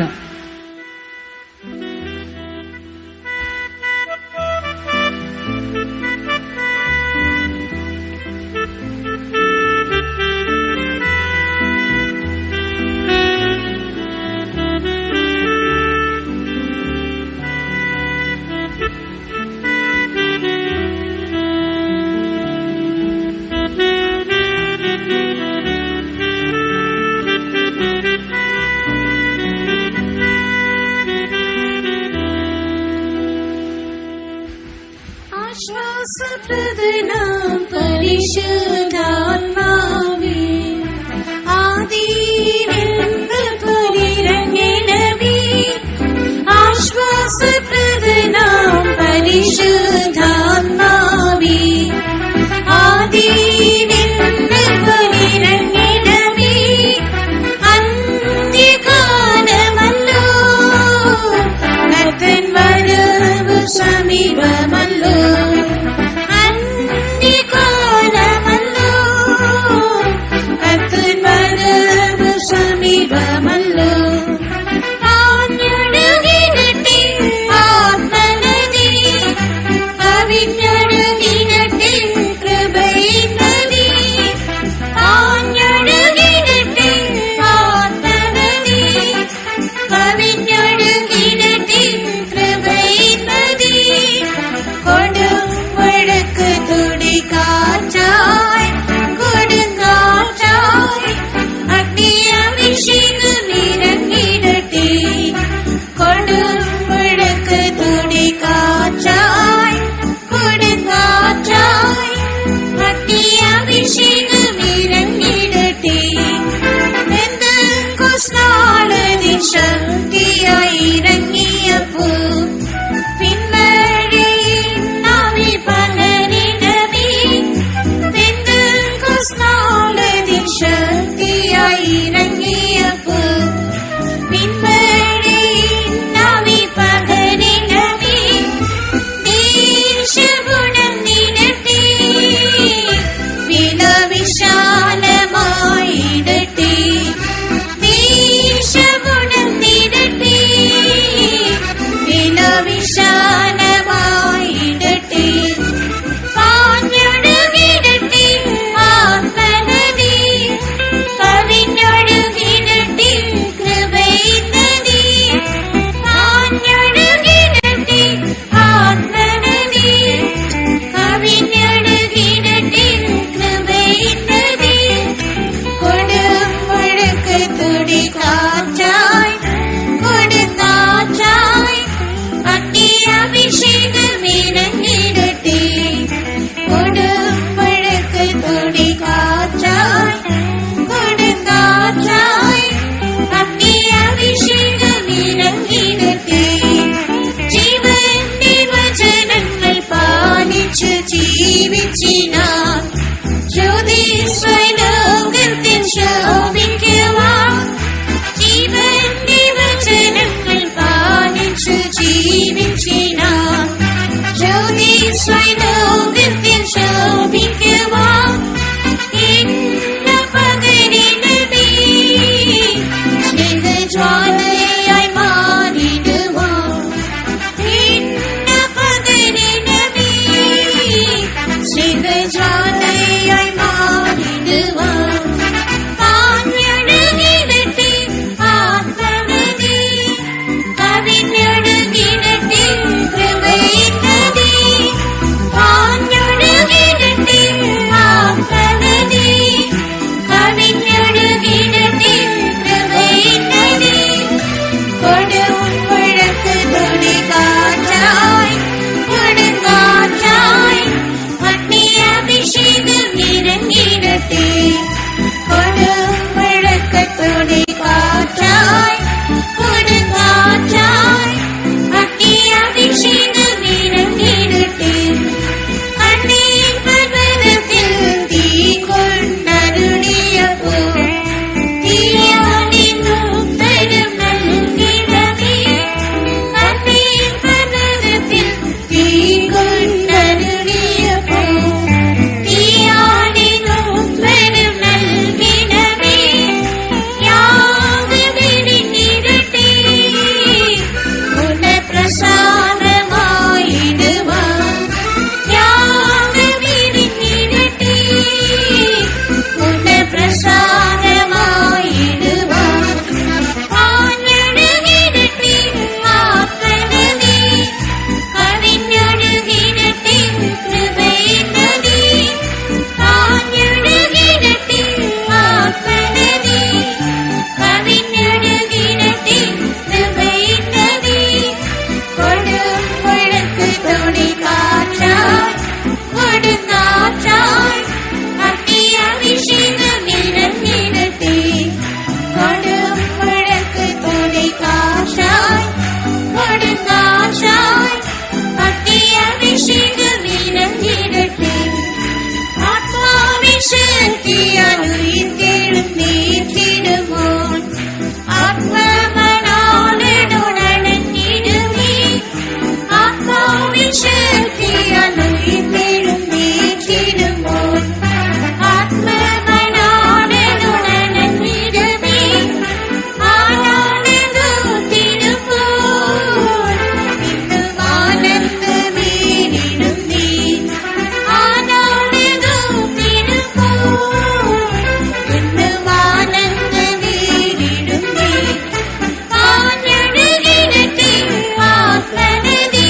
துடி காற்றாய் கொடுங்காற்றாய் அக்னி அபிஷேகம் இறங்கிடத்தே ജീവന്റെ വചനങ്ങൾ പാലിച്ച് ജീവിച്ചിനാൻ ജ്യോതിസ്വലോകത്തിൽ ശോഭിക്കുവാൻ ജീവന്റെ വചനങ്ങൾ പാലിച്ച് ജീവിച്ചിനാൻ ജ്യോതിസ്വലോകത്തിൽ ശോഭിക്കുവാൻ ഇന്ന പകരിടമേ സ്നേഹജ്വാലയായി മാറിടുവാൻ സ്നേഹജ്വാലയായി മാറിടുവാൻ പാഞ്ഞൊഴുകിടട്ടെ ആത്മനദി കവിഞ്ഞൊഴുകിടട്ടെ കൃപയിന്നതി പാഞ്ഞൊഴുകിടട്ടെ ആത്മനദി കവിഞ്ഞൊഴുകിടട്ടെ കൃപയിന്നതി കൊടും മുഴക്ക് തുടി കാറ്റായി കൊടുങ്കാറ്റായി അഗ്നി അഭിഷേകം ഇറങ്ങിടട്ടെ കൊടും മുഴക്ക് തുടി കാറ്റായി കൊടുങ്കാറ്റായി അഗ്നി അഭിഷേകം ഇറങ്ങിടട്ടെ അഗ്നിയിൻ പർവ്വതത്തിൽ തീ കൊണ്ടരുളിയപ്പോൾ തീയാണിന്നും തരം നൽകിടമേ അഗ്നിയിൻ പർവ്വതത്തിൽ തീ കൊണ്ടരുളിയപ്പോൾ തീയാണിന്നും തരം നൽകിടമേ യാഗമെരിഞ്ഞിടട്ടെ പുനഃപ്രസാദമായിടുവാൻ യാഗമെരിഞ്ഞിടട്ടെ പുനഃപ്രസാദമായിടുവാൻ പാഞ്ഞൊഴുകിടട്ടെ ആത്മനദി കവിഞ്ഞൊഴുകിടട്ടെ കൃപയിന്നതി പാഞ്ഞൊഴുകിടട്ടെ ആത്മനദി കവിഞ്ഞൊഴുകിടട്ടെ കൃപയിന്നതി കൊടും മുഴക്ക് തുടി കാറ്റായി കൊടുങ്കാറ്റായി അഗ്നി അഭിഷേകം ഇറങ്ങിടട്ടെ കൊടും മുഴക്ക് തുടി കാറ്റായി കൊടുങ്കാറ്റായി അഗ്നി അഭിഷേകം ഇറങ്ങിടട്ടെ ആത്മാവിൻ ശക്തിയാൽ ഉയർത്തെഴുന്നേറ്റിടുമോൻ ആത്മമനോടുണർന്നിടുമേ ആത്മാവിൻ ശക്തിയാൽ ഉയർത്തെഴുന്നേറ്റിടുമോൻ ആത്മമനോടുണർന്നിടുമേ ആനന്ദത്തിടുമ്പോൾ ഇന്നും ആനന്ദമേറിടുന്നേ ആനന്ദത്തിടുമ്പോൾ ഇന്നും ആനന്ദമേറിടുന്നേ പാഞ്ഞൊഴുകിടട്ടെ ആത്മനദി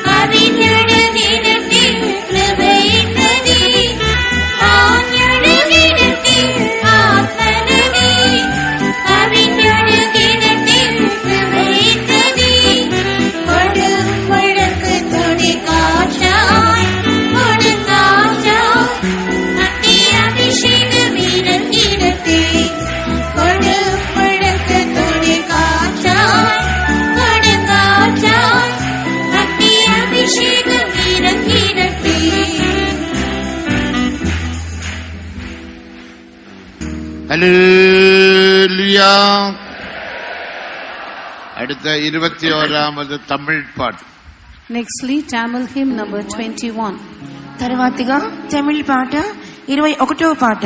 കവിഞ്ഞൊഴുകിടട്ടെ കൃപയിന്നതി പാഞ്ഞൊഴുകിടട്ടെ ആത്മനദി കവിഞ്ഞൊഴുകിടട്ടെ കൃപയിന്നതി കൊടും മുഴക്ക് തുടി കാറ്റായി കൊടുങ്കാറ്റായി അഗ്നി അഭിഷേകം ഇറങ്ങിടട്ടെ കൊടും മുഴക്ക് തുടി കാറ്റായി കൊടുങ്കാറ്റായി അഗ്നി അഭിഷേകം ഇറങ്ങിടട്ടെ ഹല്ലേലൂയ. അടുത്ത 21ാമത് തമിഴ് പാട്ട്. Nextly, Tamil hymn number 21. తర్వాతిగా తమిళ పాట 21వ పాట.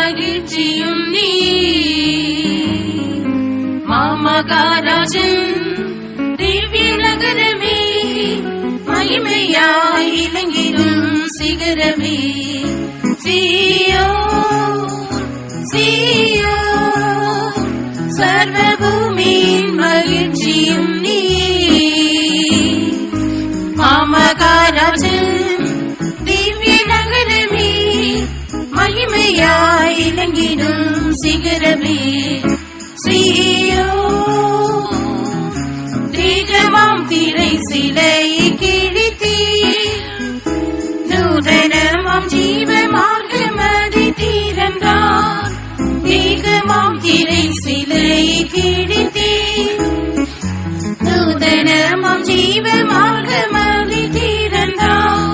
மகிழ்ச்சியும் நீ. மாமகாராஜன் திவ்ய நகரமே, மகிமையாய் இலங்கிடும் சிகரமே. சீயோன் சீயோன் சர்வபூமியின் மகிழ்ச்சியும் நீ. மாமகாராஜன் திவ்ய நகரமே, மகிமையாய் இலங்கிடும் சிகரமே. சீயோன் தீகமாம் திரை சிலையை கிழித்தீ, நூதனமாம் ஜீவ மார்க்கமதி தீரந்தான். தீகமாம் திரை சிலையை கிழித்தீ, நூதனமாம் ஜீவ மார்க்கமதி தீரந்தான்.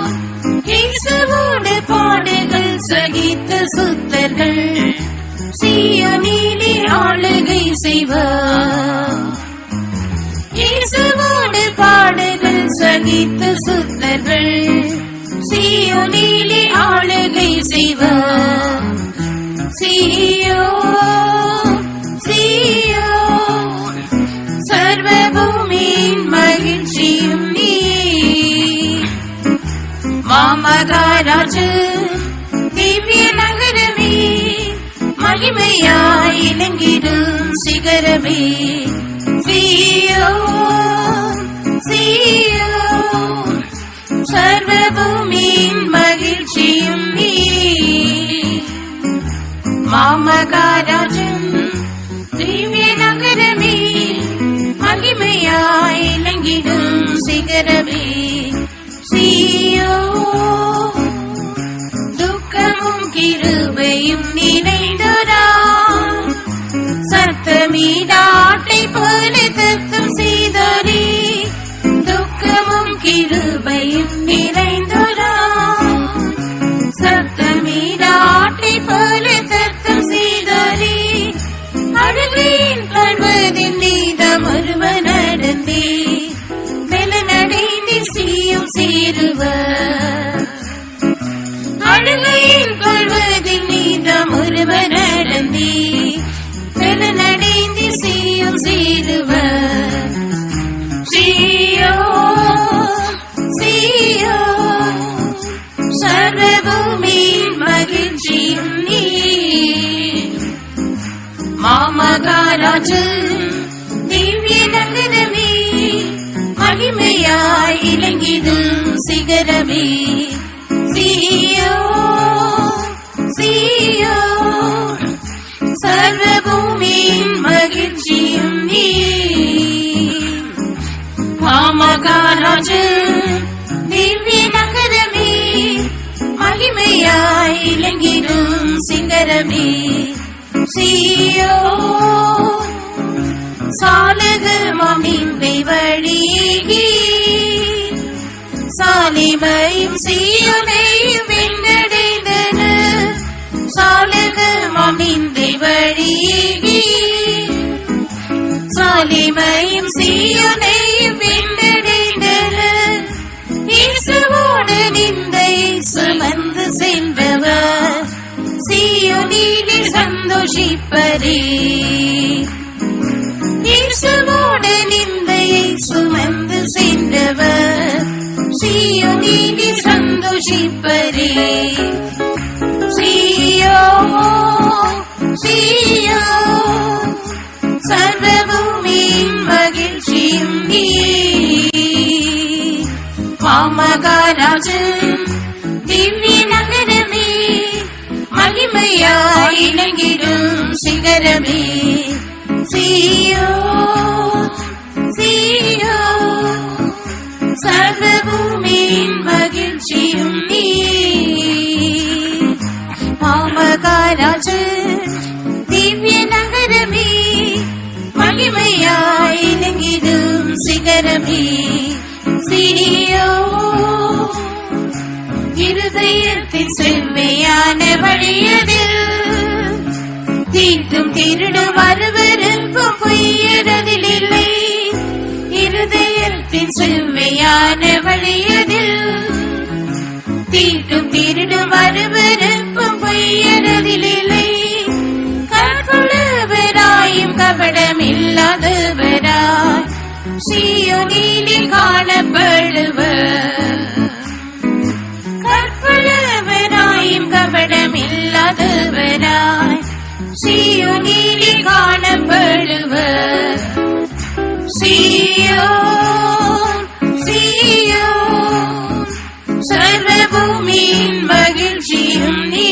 இயேசுவோடு பாடுகள் சகித்த சுத்தர்கள், சீயோனிலே ஆளுகை செய்வார். இயேசுவோடு பாடுகள் சகித்த சுத்தர்கள், சீயோனிலே ஆளுகை செய்வார். சீயோன் சீயோன் சர்வபூமியின் மகிழ்ச்சியும் நீ. மாமகாராஜன் திவ்ய நகரமே, மகிமையாய் இலங்கிடும் சிகரமே. சீயோன் சீயோன் சர்வபூமியின் மகிழ்ச்சியும் நீ. மாமகாராஜன் திவ்ய நகரமே, மகிமையாய் இலங்கிடும் சிகரமே. சீயோன் துக்கமும் கிருபையும் நிறைந்தோரா, சத்தமிடாட்டை போல தத்தம் செய்தோரே. துக்கமும் கிருபையும் நிறைந்தோரா, சத்தமிடாட்டை போல தத்தம் செய்தோரே. அழுகையின் கண்வதின் நீதம் ஒருவர் நடந்தே, மெலனடைந்து சீயும் சேருவர். அழுகையின் கொள்வதில் நீதம் ஒருவர் நடந்தே, மெலனடைந்து சீயும் சேருவர். சீயோன் சீயோன் சர்வபூமியின் மகிழ்ச்சியும் நீ. மாமகாராஜன் திவ்ய நகரமே, மகிமையாய் இலங்கிடும் சிகரமே. சீயோன் சீயோன் சர்வபூமியின் மகிழ்ச்சியும் நீ. மாமகாராஜன் திவ்ய நகரமே, மகிமையாய் இலங்கிடும் சிகரமே. சீயோன் சாலகமாம் நின்றை வழியே, சாலிமையும் சீயோனையும் வென்றடைந்தன. சாலகமாம் நின்றை வழியே, சாலிமையும் சீயோனையும் வென்றடைந்தன. இயேசுவோடு நிந்தை சுமந்து சென்றவர், சீயோனிலே சந்தோஷிப்பரே. இயேசுவோடு நிந்தையை சுமந்து சென்றவர், சீயோனிலே சந்தோஷிப்பரே. சீயோன் சீயோன் சர்வபூமியின் மகிழ்ச்சியும் நீ. மாமகாராஜன் திவ்ய நகரமே, மகிமையாய் இலங்கிடும் சிகரமே. சீயோன் சீயோன் சர்வபூமியின் மகிழ்ச்சியும் நீ. மாமகாராஜன் திவ்ய நகரமே, மகிமையாய் இலங்கிடும் சிகரமே. சீயோன் இருதயத்தின் செவ்வையான வழியதில், தீட்டும் திருடும் வருவருக்கும் பொய்யறதில் இல்லை. இருதயத்தின் செவ்வையான வழியதில், தீட்டும் திருடும் வருவருக்கும் பொய்யறதில் இல்லை. சீயோனில் காணப்படுவர். கற்புள்ளவராயும் கபடமில்லாதவராய் சீயோனில் காணப்படுவர். சீயோன் சீயோன் சர்வ பூமியின் மகிழ்ச்சியும் நீ.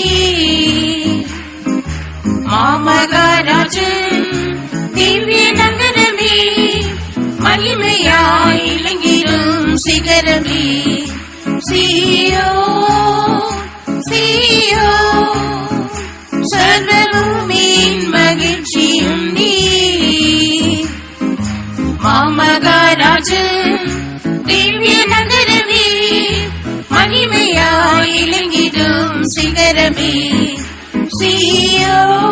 மாமகாராஜன் திவ்ய நகரமே, மகிமையாய் இலங்கிடும் சிகரமே. சீயோன் சீயோன் சர்வ பூமியின் மகிழ்ச்சியும் நீ. மாமகாராஜன் திவ்ய நகரமே, மகிமையாய் இலங்கிடும் சிகரமே. சீயோன்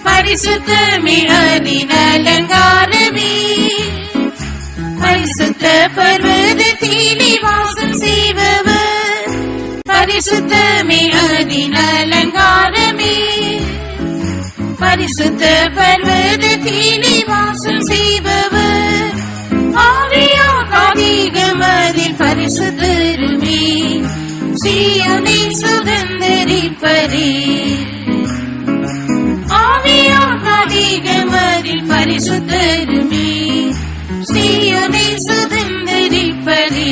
பரிசுத்தமே அதின் அலங்காரமே, பரிசுத்த பர்வதத்திலே வாசம் செய்பவர். பரிசுத்தமே அதின் அலங்காரமே, பரிசுத்த பர்வதத்திலே வாசம் செய்பவர். ஆவியார் அதிகம் அதில் பரிசுத்தருமே, சீயோனை சுதந்தரிப்பரே. ஆவியார் அதிகம் அதில் பரிசுத்தருமே, சீயோனை சுதந்தரிப்பரே.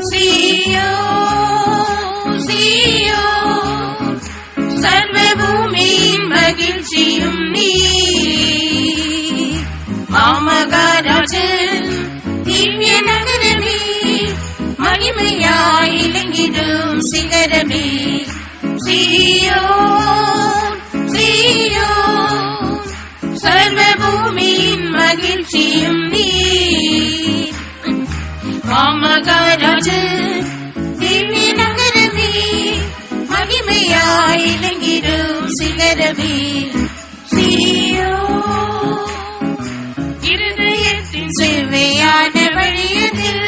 சீயோன் சீயோன் சர்வ பூமியின் மகிழ்ச்சியும் நீ. மாமகாராஜன் திவ்ய நகரமே, மகிமையாய் இலங்கிடும் சிகரமே. சீயோன் சீயோன் சர்வ பூமியின் மகிழ்ச்சியும் நீ. மாமகாராஜன் திவ்ய நகரமே, மகிமையாய் இலங்கிடும் சிகரமே. சீயோன் இருதயத்தின் செவ்வையான வழியதில்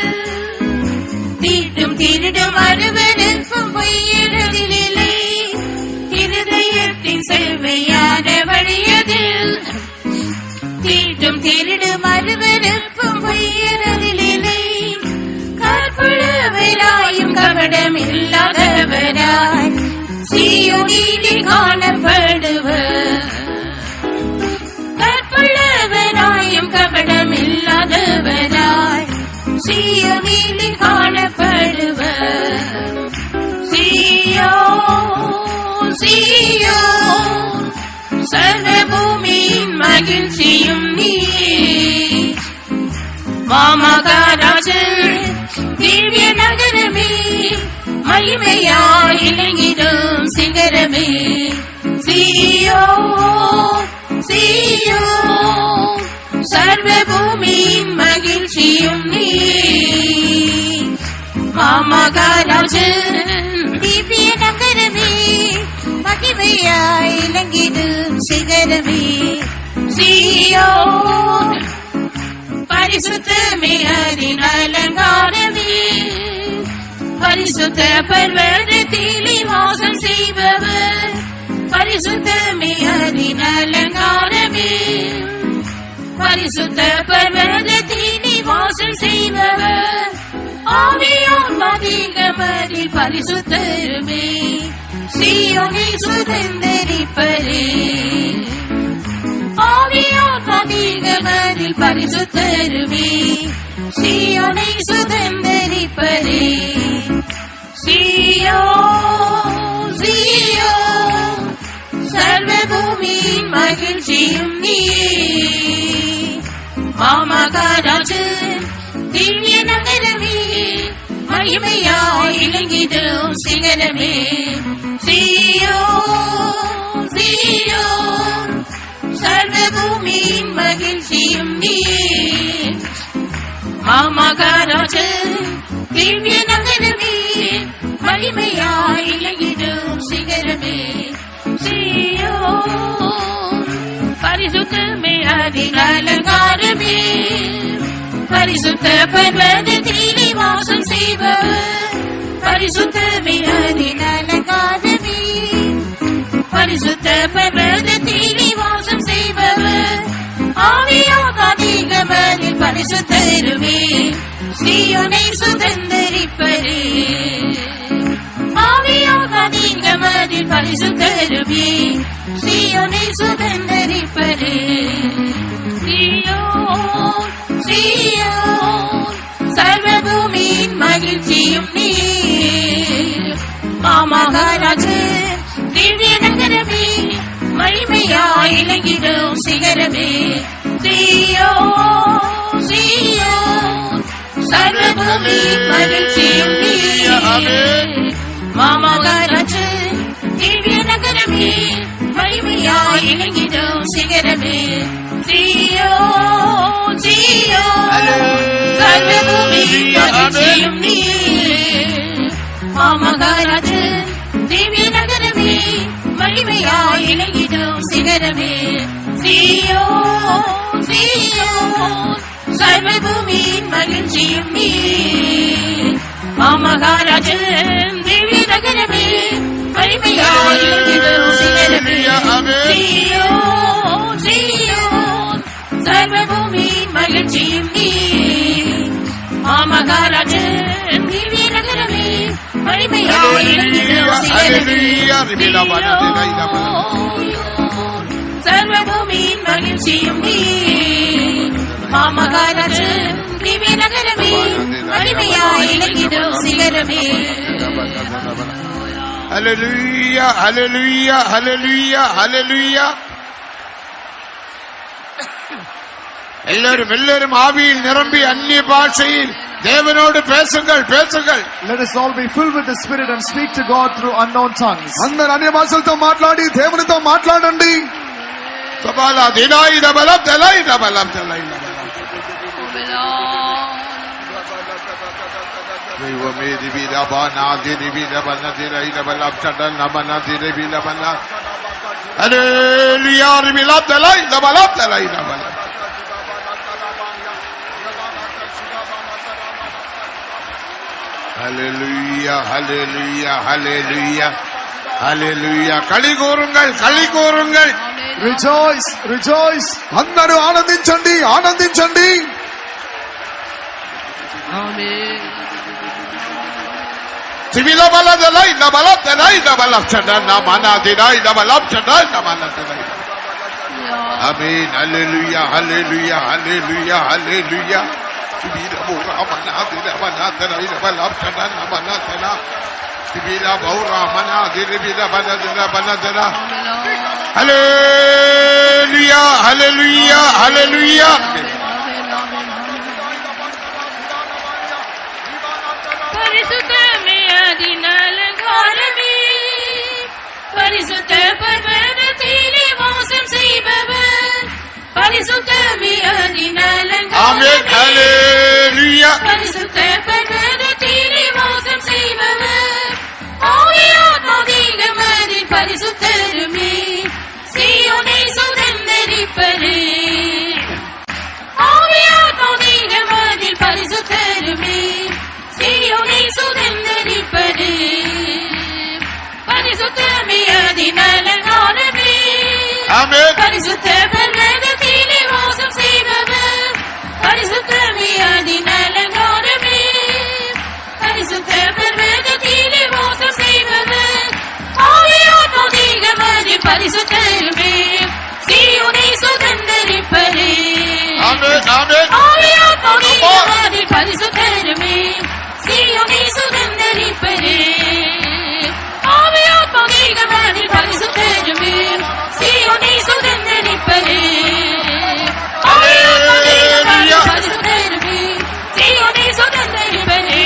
தீட்டும் திருடும் அருவருப்பும் பொய்யறதில்லை. இருதயத்தின் செவ்வையான வழியதில் தீட்டும் திருடும் அருவருப்பும் பொய்யறதில்லை. கற்புள்ளவராயும் கபடமில்லாதவராய் சீயோனில் காணப்படுவர். கற்புள்ளவராயும் கபடமில்லாதவராய் சீயோனில் காணப்படுவர். சீயோன் சீயோன் சர்வ பூமியின் மகிழ்ச்சியும் நீ. மாமகாராஜன் திவ்ய நகரமே, மகிமையாய் இலங்கிடும் சிகரமே. சீயோன் சீயோன் சர்வ பூமியின் மகிழ்ச்சியும் நீ. மாமகாராஜன் திவ்ய நகரமே, மகிமையாய் இலங்கிடும் சிகரமே. சீயோன் பரிசுத்தமே அதின் அலங்காரமே, பரிசுத்த பர்வதத்திலே வாசம் செய்பவர். பரிசுத்தமே அதின் அலங்காரமே, பரிசுத்த பர்வதத்திலே வாசம் செய்பவர். ஆவியார் அதிகம் அதில் பரிசுத்தருமே, சீயோனை சுதந்தரிப்பரே. ஆவியார் அதிகம் அதில் பரிசுத்தருமே, சீயோனை சுதந்தரிப்பரே. சீயோன் சீயோன் சர்வ பூமியின் மகிழ்ச்சியும் நீ. மாமகாராஜன் திவ்ய நகரமே, மகிமையாய் இலங்கிடும் சிகரமே. சீயோன் சீயோன் சர்வ பூமியின் மகிழ்ச்சியும் நீ. மாமகாராஜன் திவ்ய நகரமே, மகிமையாய் இலங்கிடும் சிகரமே. சீயோன் பரிசுத்தமே அதின் அலங்காரமே, பரிசுத்த பர்வதத்திலே வாசம் செய்பவர். பரிசுத்தமே அதின் அலங்காரமே, பரிசுத்த பர்வதத்திலே வாசம் செய்பவர். ஆவியார் சீயோனை சுதந்தரிப்பரே. ஆவியாக நீங்க மதில் பரிசுத்தருமே, சீயோனை சுதந்தரிப்பரே. சீயோன் சீயோன் சர்வபூமியின் மகிழ்ச்சியும் நீ, மாமகாராஜன் திவ்ய நகரமே, மகிமையாய் இலங்கிடும் சிகரமே. சீயோன் சீயோன் சர்வபூமியின் மகிழ்ச்சியும் நீ, மாமகாராஜன் திவ்ய நகரமே, மகிமையாய் இலங்கிடும் சிகரமே. சீயோன் சீயோன் சர்வபூமியின் மகிழ்ச்சியும் நீ, மாமகாராஜன் திவ்ய நகரமே, மகிமையாய் இலங்கிடும் சிகரமே. சீயோன் சீயோன் சர்வபூமியின் மகிழ்ச்சியும் நீ, மாமகாராஜன் திவ்ய நகரமே, மகிமையாய் இலங்கிடும் சிகரமே. சீயோன் சீயோன் சர்வபூமியின் மகிழ்ச்சியும் நீ, மாமகாராஜன் திவ்ய நகரமே, மகிமையாய் இலங்கிடும் சிகரமே. சர்வபூமியின் மகிழ்ச்சியும் நீ, மாமகாராஜன் திவ்ய நகரமே, மகிமையாய் இலங்கிடும் சிகரமே. Hallelujah, hallelujah, hallelujah, hallelujah. எல்லாரும் ஆவியில் நிரம்பி அந்நிய பாஷையில் தேவனோடு பேசுங்கள் பேசுங்கள். Let us all be filled with the Spirit and speak to God through unknown tongues. అందరు అన్య భాషలతో మాట్లాడి దేవునితో మాట్లాడండి. సబాలా దినాయి దబలం దలై దబలం దలై దబలం. దైవమే దివిలా బానా దివిలా బనా దిలై దబలం చడల్ నబనా దివిలా బనా. హల్లెలూయా దివిలా దలై దబలం దలై దబలం. Hallelujah, hallelujah, hallelujah, hallelujah. களி கூறுங்கள் களி கூறுங்கள். Rejoice, rejoice. అందరూ ఆనందించండి ఆనందించండి. Sibila bala dalai na balap dalai na balap chadar na mana dinai na balap chadar na mana dinai. Amen. Hallelujah, hallelujah, hallelujah, hallelujah. Sibila bora mana dinai mana dinai na balap chadar na mana dinai. Sibila bora mana dinai na mana dinai mana dinai. Hallelujah, hallelujah, hallelujah. பரிசுத்தமே அதினால் காலமே, பரிசுத்த பர்வதத்திலே வாசம் செய்பவர், பரிசுத்தமே அதினால் Amen. Hallelujah. பரிசுத்த பர்வதத்திலே வாசம் செய்பவர், ஆவியாத்மாதிகமதில் பரிசுத்தருமே, சீயோனை சுதந்தரிப்பரே. ஆவியாத்மாதிகமதில் பரிசுத்தருமே, சீயோனை சுதந்தரிப்பரே. பரிசுத்தமே அதினால் காலமே, Amen. பரிசுத்த பர்வதத்திலே வாசம் செய்பவர், பரிசுத்தமே அதினால் காலமே, பரிசுத்த பர்வதத்திலே வாசம் செய்பவர், ஆவியாத்மாதிகமதில் பரிசுத்தருமே, சீயோனை சுதந்தரிப்பரே. Amen. Amen. ஆவியாத்மாதிகமதில் பரிசுத்தருமே, சீயோனை சுதந்தரிப்பரே. ஆவியாத்மாதிகமதில் பரிசுத்தருமே, சீயோனை சுதந்தரிப்பரே. ஆவியாத்மாதிகமதில் பரிசுத்தருமே, சீயோனை சுதந்தரிப்பரே.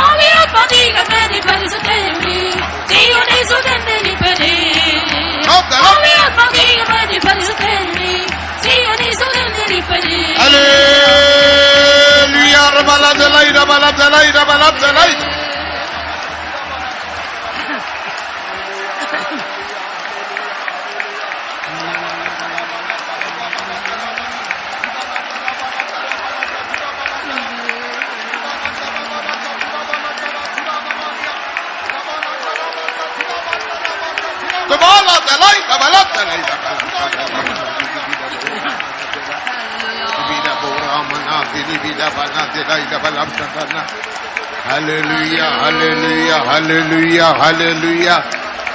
ஆவியாத்மாதிகமதில் பரிசுத்தருமே, சீயோனை சுதந்தரிப்பரே. ஆவியாத்மாதிகமதில் பரிசுத்தருமே, சீயோனை சுதந்தரிப்பரே. Hallelujah. Rabala dalai rabala dalai rabala dalai. Rabala dalai rabala dalai rabala. Sibila bora Ramana Diribida Bana Delaida Balapshatana. Hallelujah, hallelujah, hallelujah, hallelujah.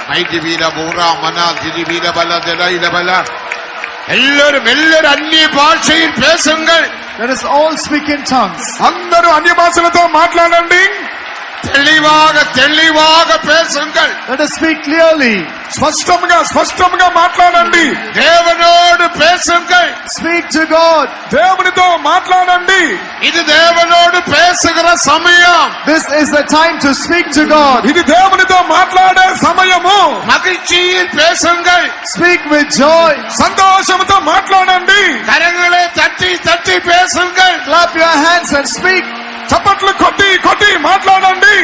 Mighty Vida Bora Mana Diribida Bala Delaida Bala. எல்லாரும் அந்நிய பாஷையில் பேசுங்கள். Let us all speak in tongues. అందరూ అన్య భాషలతో మాట్లాడండి. தெளிவாக பேசுங்கள். Let us speak clearly. స్పష్టంగా మాట్లాడండి. தேவனோடு பேசுங்கள். Speak to God. దేవునితో మాట్లాడండి. இது தேவனோடு பேசுகிற சமயம். This is the time to speak to God. ఇది దేవునితో మాట్లాడే సమయము. மகிழ்ச்சியில் பேசுங்கள். Speak with joy. సంతోషంతో మాట్లాడండి. கரங்களை தட்டி பேசுங்கள். Clap your hands and speak. చప్పట్లు కొట్టి మాట్లాడండి.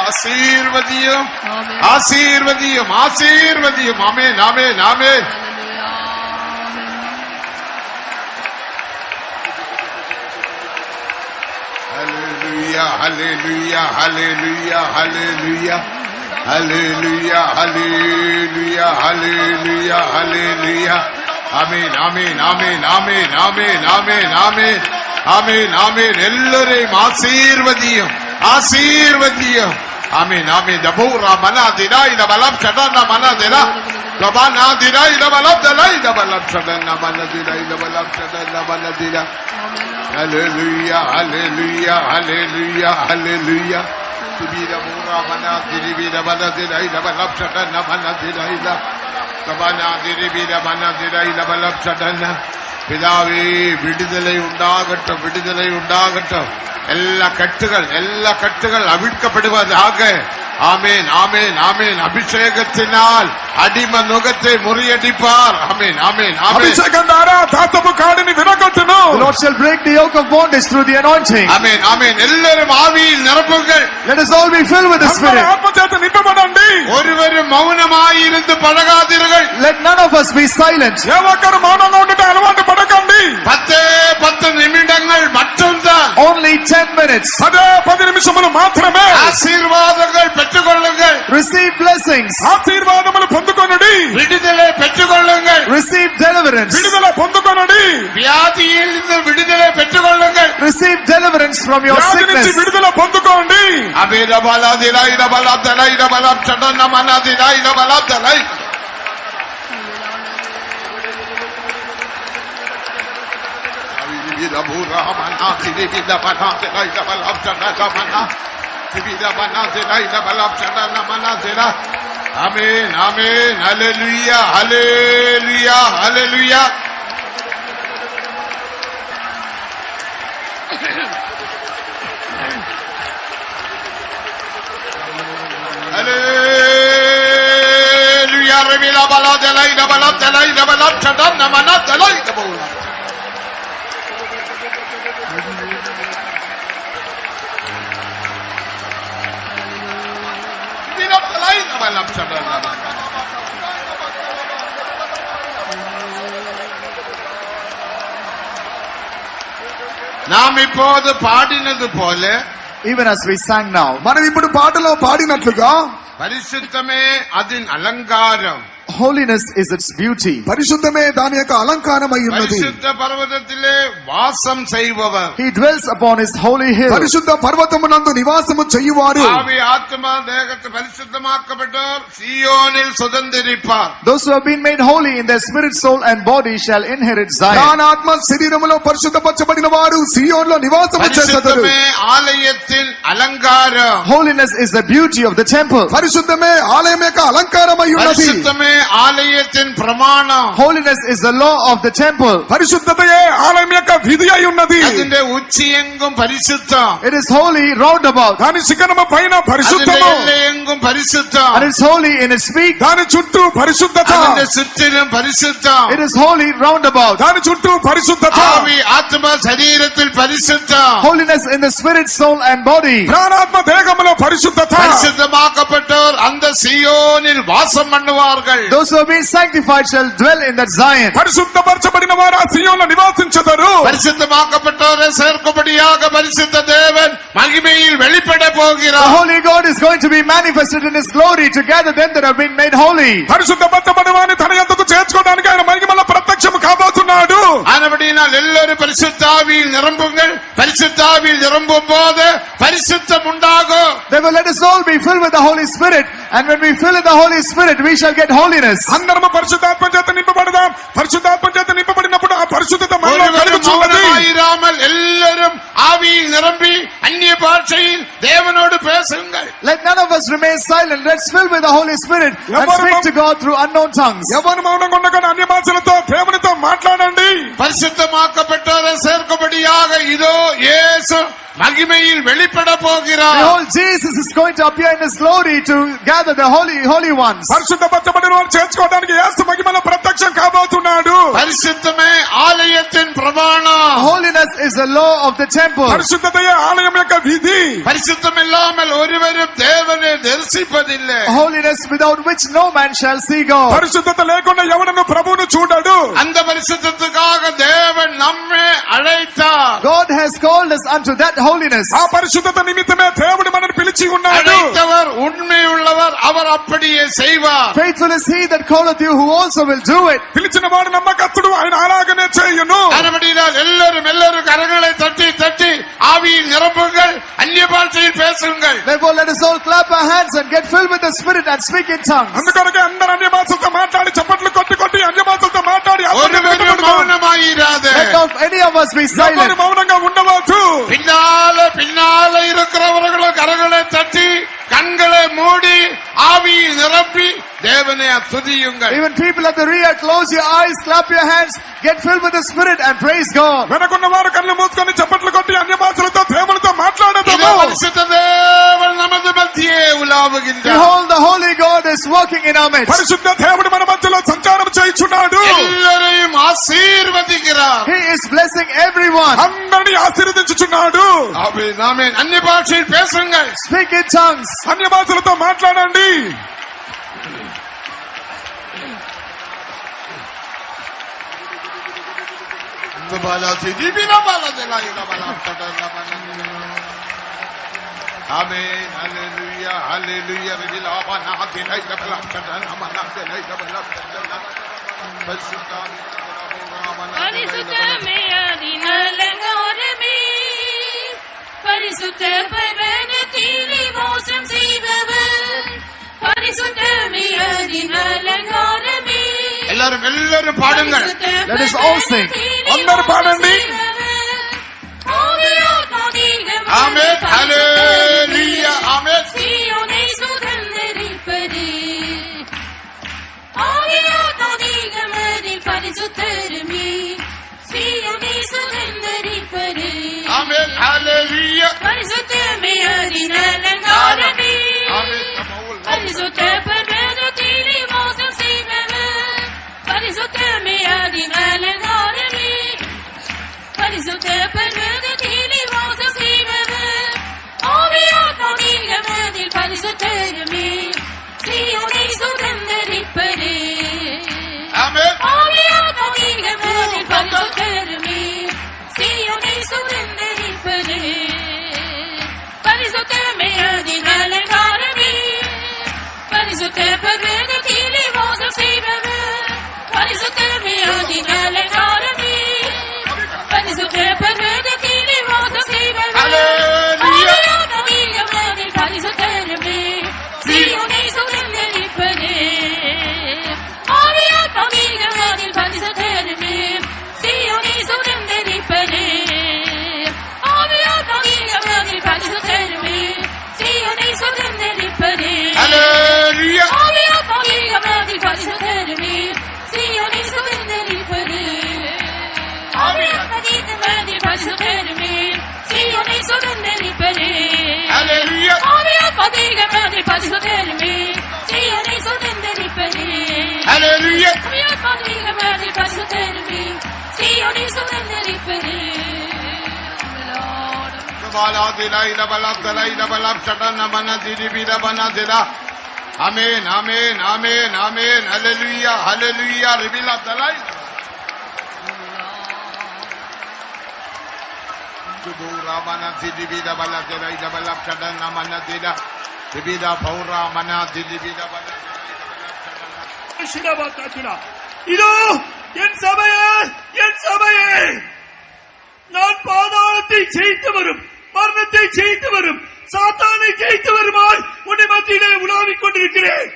ஆசீர்வதியும் ஆசீர்வதியும் ஆசீர்வதியும். ஆமென் ஆமென் ஆமென். Hallelujah, hallelujah, hallelujah, hallelujah, hallelujah, hallelujah, hallelujah. Amen, amen, amen, amen, amen, amen, amen, amen, amen. எல்லாரையும் ஆசீர்வதியும் ஆசீர்வதியும். ஆமென் ஆமென். தபூரா மனாதிரா இத பலம் சடனா மனாதிரா லபானாதிரா இத பலம் தலை இத பலம் சடனா மனாதிரா இத பலம் சடனா மனாதிரா. Hallelujah, hallelujah, hallelujah, hallelujah. Tibira mura mana diribira mana diraida balap chadana mana diraida. Tabana diribira mana diraida balap chadana. பிதாவே விடுதலை உண்டாகட்டும், விடுதலை உண்டாகட்டும். எல்லா கட்டுகள் அவிழ்க்கப்படுவதாக. ஆமென் ஆமென் ஆமென். அபிஷேகத்தினால் அடிம நுகத்தை முறியடிப்பார். ஆமென் ஆமென் ஆமென். అభిషేకం ద్వారా దాతపు కాడిని విరగొట్టును. The Lord shall break the yoke of bondage through the anointing. ஆமென் ஆமென். எல்லாரும் ஆவியில் நிரப்புங்கள். Let us all be filled with the Spirit. ఆత్మచేత నింపబడండి. ஒருவரும் மௌனமாய் இருந்து பழகாதீர்கள். Let none of us be silent. ఏ ఒక్కరు మౌనంగా ఉండట అలవాటు పడకండి. 10 నిమిషங்கள் மட்டும்தான். Only 10 minutes. 10 నిమిషములు మాత్రమే. ஆசீர்வாதங்கள் பெற்றுக்கொள்ளுங்கள். Receive blessings. ఆశీర్వాదములు పొందుకొనుడి. விடுதலை பெற்றுக்கொள்ளுங்கள். Receive deliverance. విడుదల పొందుకొనుడి. வியாதியில் இருந்து விடுதலை பெற்றுக்கொள்ளுங்கள். Receive deliverance from your వ్యాధి నుంచి sickness. విడుదల పొందుకోండి. அபிரபலதிரை இரபலதலை இரபலம் சடன மனதிரை இரபலதலை. அபிரபூரா மனதிரை இரபலதலை இரபலம் சடன மன. திவிரபனதிரை இரபலம் சடன மனதிரை. ஆமென் ஆமென். ஹல்லேலூயா ஹல்லேலூயா ஹல்லேலூயா. Hallelujah. Revila bala delay double chadana mana delay double. Revila delay double chadana. நாம் இப்போது பாடினது போல, Even as we sang now, మనం ఇప్పుడు పాటలో పాడినట్లుగా பரிசுத்தமே அதன் அலங்காரம். holiness is its beauty. పరిశుద్ధమే దాని యొక్క అలంకారమై ఉన్నది. பரிசுத்த பர்வதத்திலே வாசம் செய்பவர். He dwells upon his holy hill. పరిశుద్ధ పర్వతమునందు నివాసము చేయువారు. ஆவி ஆத்மா தேகத்தை பரிசுத்தமாக்கப்பட்டோர் சீயோனில் சுதந்திரிப்பார். Those who have been made holy in their spirit, soul and body shall inherit Zion. ప్రాణాత్మ శరీరములో పరిశుద్ధపరచబడిన వారు సియోనులో నివాసము చేసెదరు. பரிசுத்தமே ஆலயத்தின் அலங்காரம். Holiness is the beauty of the temple. పరిశుద్ధమే ఆలయం యొక్క అలంకారమై ఉన్నది. பரிசுத்தமே ஆலயத்தின் பிரமாணம். Holiness is the law of the temple. పరిశుద్ధతయే ఆలయం యొక్క విధి అయి ఉన్నది. அதிலே உச்சி எங்கும் பரிசுத்தம். It is holy round about. దాని శిఖరము పైన அதிலே పరిశుద్ధము. எல்லை எங்கும் பரிசுத்தம். And it is holy in its peak. దాని చుట్టూ పరిశుద్ధత. அதிலே சுற்றிலும் பரிசுத்தம். It is holy round about. దాని చుట్టూ పరిశుద్ధత. ஆவி ஆத்மா சரீரத்தில் பரிசுத்தம். Holiness in the spirit, soul and body. ప్రాణాత్మ దేహములో పరిశుద్ధత. பரிசுத்தமாக்கப்பட்டோர் அந்த அந்த சீயோனில் வாசம் பண்ணுவார்கள். Those who have been sanctified shall dwell in that Zion. పరిశుద్ధపరచబడిన వారు ఆ సియోనులో నివాసించెదరు. பரிசுத்தமாக்கப்பட்டவரை சேர்க்கும்படியாக பரிசுத்த தேவன் மகிமையில் வெளிப்பட The போகிறார். Holy God is going to be manifested in His glory to gather them that have been made holy. పరిశుద్ధపరచబడిన వారిని తన యొద్దకు చేర్చుకోవడానికి ఆయన మహిమలో ప్రత్యక్షం కాబోతున్నాడు. ஆனபடியால் எல்லாரும் பரிசுத்த ஆவியில் நிரம்புங்கள். பரிசுத்த ஆவியில் நிரம்பும் போது பரிசுத்தம் உண்டாகும். Therefore let us all be filled with the Holy Spirit, and when we fill in the Holy Spirit we shall get holiness. అందరము పరిశుద్ధాత్మ చేత నింపబడదాం. పరిశుద్ధాత్మ చేత నింపబడినప్పుడు ఆ పరిశుద్ధత మనలో కలుగుచున్నది. மௌனமாயிராமல் எல்லாரும் ஆவியில் நிரம்பி அந்நிய பாஷையில் தேவனோடு பேசுங்கள். Let none of us remain silent. Let's fill with the Holy Spirit and speak to God through unknown tongues. ఎవరు మౌనంగా ఉండగా అన్య భాషలతో దేవునితో మాట్లాడండి. பரிசுத்தமாக்கப்பட்டவரை சேர்க்கும்படியாக இதோ இயேசு மகிமையில் வெளிப்பட போகிறார். Behold, Jesus is going to appear in His glory to gather the holy ones. పరిశుద్ధపరచబడిన వారు చేర్చుకోవడానికి యేసు మహిమలో ప్రత్యక్షం కాబోతున్నాడు. పరిశుద్ధమే ఆలయத்தின் பிரமாணம். Holiness is the law of the temple. పరిశుద్ధతయే ఆలయం యొక్క విధి. பரிசுத்தம் இல்லாமல் ஒருவரும் தேவனை தரிசிப்பதில்லை. Holiness without which no man shall see God. పరిశుద్ధత లేకుండా ఎవడను ప్రభువును చూడడు. அந்த பரிசுத்தத்துக்காக தேவன் நம்மை அழைத்தார். God has called us unto that holiness. ఆ పరిశుద్ధత నిమిత్తమే దేవుడు మనల్ని పిలిచి ఉన్నాడు. அழைத்தவர் உண்மையுள்ளவர், அவர் அப்படியே செய்வார். Faithful is He that calleth you, who also will do it. పిలిచిన వాడు నమ్మకస్తుడు, ఆయన అలాగనే చేయును. ஆனபடியால் எல்லாரும் கரங்களை தட்டி தட்டி ஆவியில் நிரம்புங்கள், அந்நிய பாஷையில் பேசுங்கள். Therefore let us all clap our hands and get filled with the Spirit and speak in tongues. అందుకొరకే అందరూ అన్య భాషలతో మాట్లాడి చప్పట్లు కొట్టి అన్య భాషలతో మాట్లాడి ஒருவரும் மௌனமாயிராதே. Let not any of us be silent. మౌనంగా ఉండవచ్చు. பின்னால இருக்கிறவர்களும் கரங்களை தட்டி கண்களை மூடி ஆவியில் நிரப்பி தேவனை துதியுங்கள். Even people at the rear, close your eyes, clap your hands, get filled with the Spirit and praise God. వెనకున్న వారు కళ్ళు మూసుకొని చప్పట్లు కొట్టి అన్య భాషలతో దేవునితో మాట్లాడదాము. పరిశుద్ధ దేవుడు நமது மத்தியே உலாவுகின்றார். Behold, the Holy God is working in our midst. పరిశుద్ధ దేవుడు మన మధ్యలో సంచారం చేయుచున్నాడు. எல்லாரையும் ఆశీర్వదించాர். He is blessing everyone. అందరిని ఆశీర్వదించుచున్నాడు. ஆமென் ஆமென். அந்நிய பாஷையில் பேசுங்கள். Speak in tongues. అన్య భాషలతో మాట్లాడండి. Amen. Hallelujah. Hallelujah. பரிசுத்தமே அதினலங்காரமே, பரிசுத்த பர்வதத்திலே வாசம் செய்பவர், பரிசுத்தமே அதினலங்காரமே. எல்லாரும் பாடுங்கள். Let us all sing. అందరూ పాడండి. ஆமென். ஹalleluya. ஆமென். சீயோனை சுதந்தரிப்பது, ஆவியானதிகமதில் பரிசுத்தருமே, சீயோனை சுதந்தரிப்பது. ஆமென். ஹalleluya. பரிசுத்தமே அதினலங்காரமே, ஆமென். பரிசுத்த பர்வதத்திலே வாசம் செய்பவர், பரிசுத்தமே அதினலங்காரமே, பரிசுத்த பர்வதத்திலே வாசம் செய்பவர், ஆவியானதிகமதில் பரிசுத்தருமே, சீயோனை சுதந்தரிப்பது. ஆமென். ஆவியானதிகமதில் பரிசுத்தருமே, சீயோனை சுதந்தரிப்பது. பரிசுத்தமே அதினலங்காரமே, பரிசுத்த பர்வதத்திலே வாசம் செய்பவர், பரிசுத்தமே அதினலங்காரமே, பரிசுத்த பர்வதத்திலே வாசம் செய்பவர், ஹalleluya. ஆவியானதிகமதில் பரிசுத்தருமே, சீயோனை சுதந்தரிப்பது. ஆவியானதிகமதில் பரிசுத்தருமே, சீயோனை சுதந்தரிப்பது. ஆவியானதிகமதில் பரிசுத்தருமே, சீயோனை சுதந்தரிப்பது. ஹalleluya. ஆவியானதிகமதில் பரிசுத்தருமே, சீயோனை சுதந்தரிப்பது. ஆவியானதிகமதில் பரிசுத்தருமே, சீயோனை சுதந்தரிப்பது. ஹalleluya. ஆவியானதிகமதில் பரிசுத்தருமே, சீயோனை சுதந்தரிப்பது. ஹalleluya. ஆவியானதிகமதில் பரிசுத்தருமே, சீயோனை சுதந்தரிப்பது. Bala dila ila bala dila ila bala chana mana diri bira bana dila Amen, amen, amen, amen. Hallelujah, hallelujah. Reveal of the light. Ramana Didibida Balatera, Isabella Chadan, Namana Dida, Dibida Paura, Mana Didibida Balatera. இதோ என் சபையே நான் பாதாளத்தை ஜெயித்து வரும், மரணத்தை ஜெயித்து வரும், சாத்தானை ஜெயித்து வருமாய் உன்னை மத்தியிலே உலாவிக் கொண்டிருக்கிறேன்.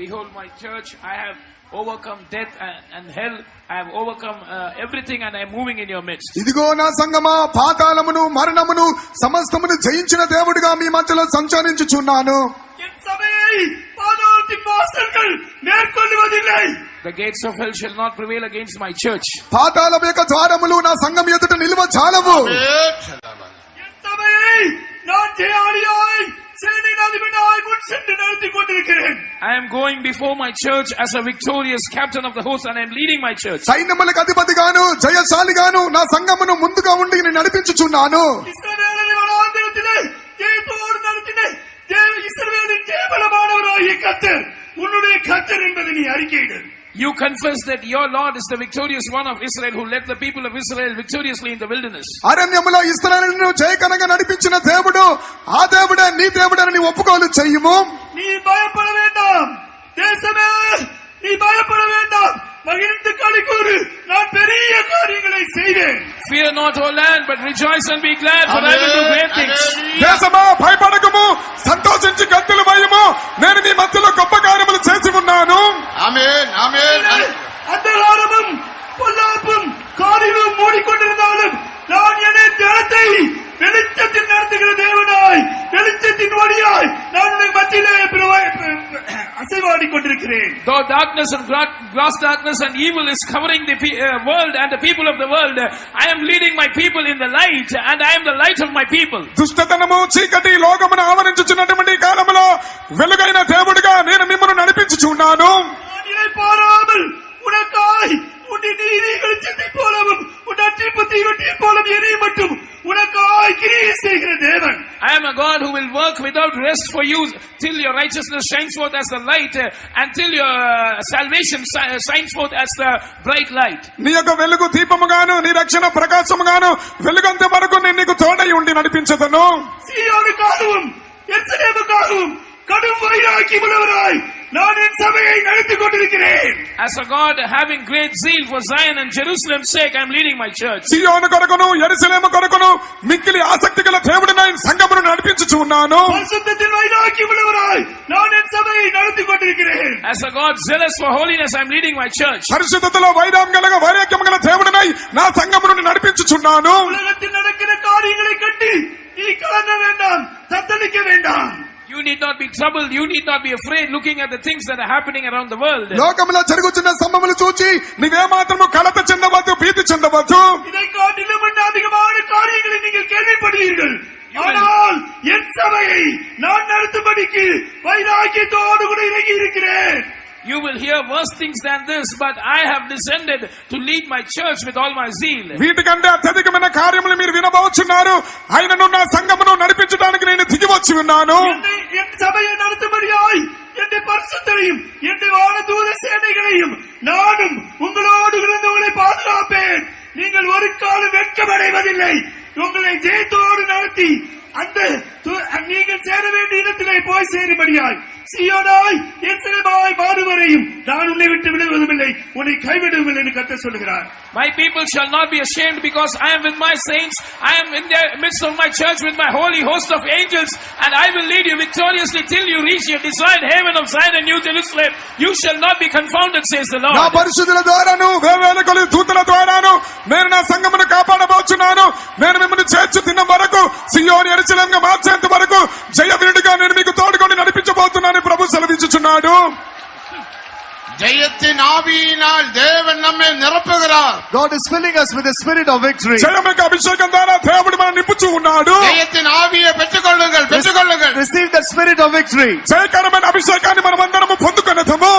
Behold my church, I have overcome death and hell. I have overcome everything and I am moving in your midst. ఇదిగో నా సంగమా పాతాళమును మరణమును సమస్తమును జయించిన దేవుడిగా మీ మధ్యలో సంచరించుచున్నాను. ఎన్ సభయై పాతాళத்தின் வாசல்கள் மேற்கொள்ளுவதில்லை. The gates of hell shall not prevail against my church. పాతాళం యొక్క ద్వారములు నా సంఘం ఎదుట నిలువ చాలవు. ఎన్ సభయై நான் ஜெயாளியாய் சேனையாதிபதியாய் முன் சென்று நடத்திக் கொண்டிருக்கிறேன். I am going before my church as a victorious captain of the host and I am leading my church. సైన్యములకు అధిపతిగాను జయశాలిగాను నా సంఘమును ముందుగా ఉండి నేను నడిపించుచున్నాను. ఇశ్రాయేలు వనాంతరத்திலே ஜெயத்தோடு நடத்தின இஸ்ரவேலின் ஜெயபலமானவராகிய கர்த்தர் உன்னுடைய கர்த்தர் என்பதை நீ அறிக்கையிடு. You confess that your Lord is the victorious one of Israel who led the people of Israel victoriously in the wilderness. అరణ్యములో ఇశ్రాయేలును జయకరంగా నడిపించిన దేవుడు ఆ దేవుడే నీ దేవుడని నీ ఒప్పుకోలు చెయ్యము. నీ భయపడ వేண்டாம் தேசமே, நீ பயப்பட வேண்டாம், மகிழ்ந்து களிகூரு, நான் பெரிய காரியங்களை செய்வேன். Fear not, O land, but rejoice and be glad, for I will do great things. దేశమా భయపడకము, సంతోషించి గంతులు వేయము, నేను నీ మధ్యలో గొప్ప కార్యములు చేసి ఉన్నాను. ఆమేన్, ఆమేన్. అంధకారமும் பொல்லாப்பும் காரிலும் மூடிக்கொண்டிருந்தாலும் நான் என் ஜனத்தை வெளிச்சத்தில் நடத்துகிற தேவனாய், வெளிச்சத்தின் வழியாய் நான் மத்தியிலே அசைவாடிக் கொண்டிருக்கிறேன். Though darkness and gross darkness and evil is covering the world and the people of the world, I am leading my people in the light and I am the light of my people. దుష్టతనము చీకటి లోకమును ఆవరించుచున్నటువంటి కాలములో వెలుగైన దేవుడిగా నేను మిమ్మల్ని నడిపించుచున్నాను. ఇதை பாராமல் உனக்காய் உன் நீதி வெளிச்சத்தை போலவும் உன் அற்றிப்பு தீவட்டியை போலவும் எரிய மட்டும் உனக்காய் கிரியை செய்கிற தேவன். I am a God who will work without rest for you till your righteousness shines forth as the light and till your salvation shines forth as the bright light. నీ యొక్క వెలుగు దీపముగాను నీ రక్షణ ప్రకాశముగాను వెలుగంత వరకు నేను నీకు తోడై ఉండి నడిపించదను. సీయోనుకాகவும் ఎరుసలేముకాகவும் கடும் வைராக்கியம் உள்ளவராய் நான் என் சபையை நடத்திக் கொண்டிருக்கிறேன். As a God having great zeal for Zion and Jerusalem's sake, I am leading my church. సీయోను కొరకును యెరూషలేము కొరకును మిక్కిలి ఆసక్తిగల దేవుడిని సంఘమును నడిపించుచున్నాను. పరిశుద్ధத்தில் వైరాగ్యం உள்ளவராய் நான் என் சபையை நடத்திக் கொண்டிருக்கிறேன். As a God zealous for holiness, I am leading my church. పరిశుద్ధతలో వైరాగ్యం గల దేవుడిని నా సంఘమును నడిపించుచున్నాను. உலகத்தில் நடக்கிற காரியங்களை கண்டு நீ கலங்க வேண்டாம், தத்தளிக்க வேண்டாம். You need not be troubled. You need not be afraid looking at the things that are happening around the world. లోకములో జరుగుతున్న సంభవములు చూచి నీవే మాత్రము కలత చెందవద్దు, భీతి చెందవద్దు. ఇதை காட்டிலும் அதிகமான காரியங்களை நீங்கள் கேள்விப்படுவீர்கள். ஆனால் என் சபையை நான் நடத்தும்படிக்கு வைராக்கியத்தோடு கூட இறங்கி இருக்கிறேன். You will hear worse things than this, but I have descended to lead my church with all my zeal. వీటికంటే అత్యధికమైన కార్యములు మీరు వినబోచున్నారు. ఆయనను నా సంఘమును నడిపించడానికి నేను దిగి వచ్చి ఉన్నాను. என் சபையை நடத்தும்படியாய் என்னை பரிசுத்தரையும் என்னை வானதூத சேனைகளையும் நானும் உங்களோடு இருந்து உங்களை பாதுகாப்பேன். நீங்கள் ஒரு காலம் வெட்கமடைவதில்லை. உங்களை ஜெயத்தோடு நடத்தி அந்த நீங்கள் சேர வேண்டிய இடத்திலே போய் சேரும்படியாய் சீயோனாய் எருசலேமாய் மாறுவரையும் நான் உன்னை விட்டு விடுவதுமில்லை, உன்னை கைவிடுவதில்லை என்று கர்த்தர் சொல்கிறார். My people shall not be ashamed because I am with my saints. I am in the midst of my church with my holy host of angels, and I will lead you victoriously till you reach your desired haven of Zion and New Jerusalem. You shall not be confounded, says the Lord. నా పరిశుద్ధుల ద్వారాను వేవేల కొలది దూతల ద్వారాను నేను నా సంఘమును కాపాడబోచున్నాను. నేను మిమ్మల్ని చేర్చు తిన్న వరకు సియోను యెరూషలేముగా మార్చేంత వరకు జయవీరుడిగా నేను మీకు తోడుకొని నడిపించబోతున్నాను ప్రభు సెలవించుచున్నాడు. ஜெயத்தின் ஆவியினால் தேவன் நம்மை நிரப்புகிறார். God is filling us with the spirit of victory. జయముక అభిషేకం ద్వారా దేవుడు మనల్ని నింపుచూ ఉన్నాడు. ஜெயத்தின் ஆவியை பெற்றுக்கொள்ளுங்கள், பெற்றுக்கொள்ளுங்கள். Receive that spirit of victory. జయకరమైన అభిషేకాన్ని మనమందరము పొందుకొనేదము.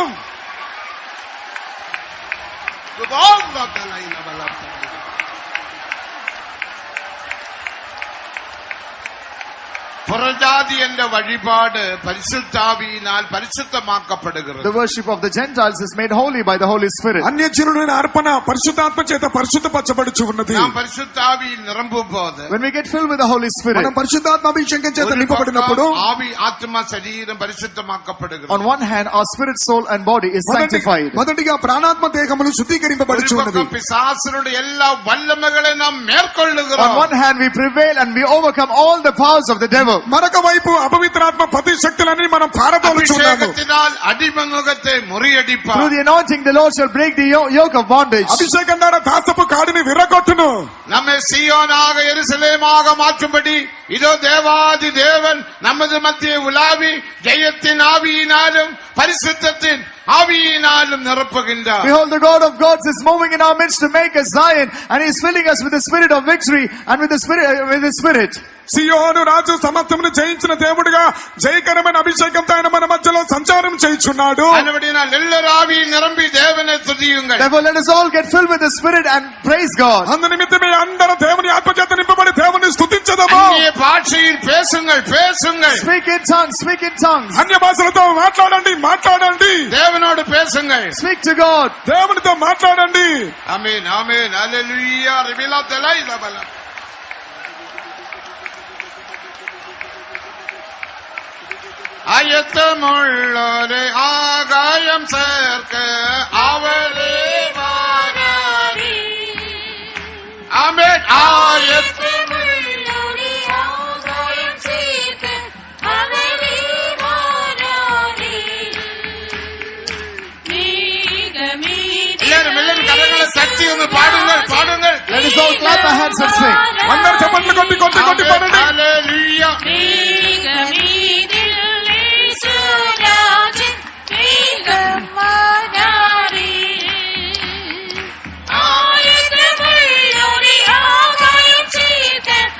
புறஜாதி என்ற வழிபாடு பரிசுத்த ஆவியினால் பரிசுத்தமாக்கப்படுகிறது. The worship of the Gentiles is made holy by the Holy Spirit. అన్యజనులైన అర్పణ పరిశుద్ధాత్మ చేత పరిశుద్ధపరచబడుచు ఉన్నది. நாம் பரிசுத்த ஆவியில் நிரம்பும் போது, When we get filled with the Holy Spirit, మనం పరిశుద్ధాత్మ అభిషేకం చేత నింపబడినప్పుడు ஆவி ஆத்மா சரீரம் பரிசுத்தமாக்கப்படுகிறது. on one hand our spirit, soul and body is sanctified. మొదటిగా ప్రాణాత్మ దేహములు శుద్ధీకరింపబడుచు ఉన్నది. பிசாசுடைய எல்லா வல்லமைகளை நாம் மேற்கொள்ளுகிறோம். On one hand we prevail and we overcome all the powers of the devil. మరొక వైపు అపవిత్రాత్మ ప్రతి శక్తులన్నీ మనం పారదోలుచున్నాము. అభిషేకத்தினால் అడిమనుగத்தை ముறிయడిపాர். Through the anointing the Lord shall break the yoke of bondage. అభిషేకం ద్వారా దాసపు కాడిని విర్రగొట్టును. நம்மை சீயோனாக எருசலேமாக மாற்றும்படி இதோ தேவாதி தேவன் நமது மத்திய உலாவி ஜெயத்தின் ஆவியினாலும் பரிசுத்தத்தின் ஆவியினாலும் நிரப்புகின்றார். Behold, the God of gods is moving in our midst to make us Zion, and He is filling us with the spirit of victory and with the spirit. సియోను రాజు సమస్తమును జయించిన దేవుడిగా జయకరమైన అభిషేకంతో ఆయన మన మధ్యలో సంచారం చేయుచున్నాడు. అన్నబడిனால் எல்லார் ஆவியில் நிரம்பி தேவனை துதியுங்கள். Therefore let us all get filled with the spirit and praise God. అందు నిమిత్తమే అందరూ దేవుని ఆత్మ చేత నింపబడి దేవుని స్తుతించదము. అన్య భాషയിൽ பேசுங்கள் பேசுங்கள். Speak in tongues, speak in tongues. అన్య భాషలతో మాట్లాడండి మాట్లాడండి. தேவனோடு பேசுங்கள். Speak to God. దేవునితో మాట్లాడండి. ఆమేన్ ఆమేన్ హల్లెలూయా రివిలాతలై లబల. ஆயத்தமுள்ளோரை ஆகாயம் சேர்க்க அவளே வாராரே. ஆமென். ஆயத்தமுள்ளோரை ஆகாயம் சேர்க்க அவளே வாராரே. எல்லாரும் எல்லாரும் கரங்களை தட்டி வந்து பாடுங்கள் பாடுங்கள். Let us all clap our hands and sing. అందరూ చప్పట్లు కొట్టి కొట్టి కొట్టి పాడండి. హల్లెలూయా.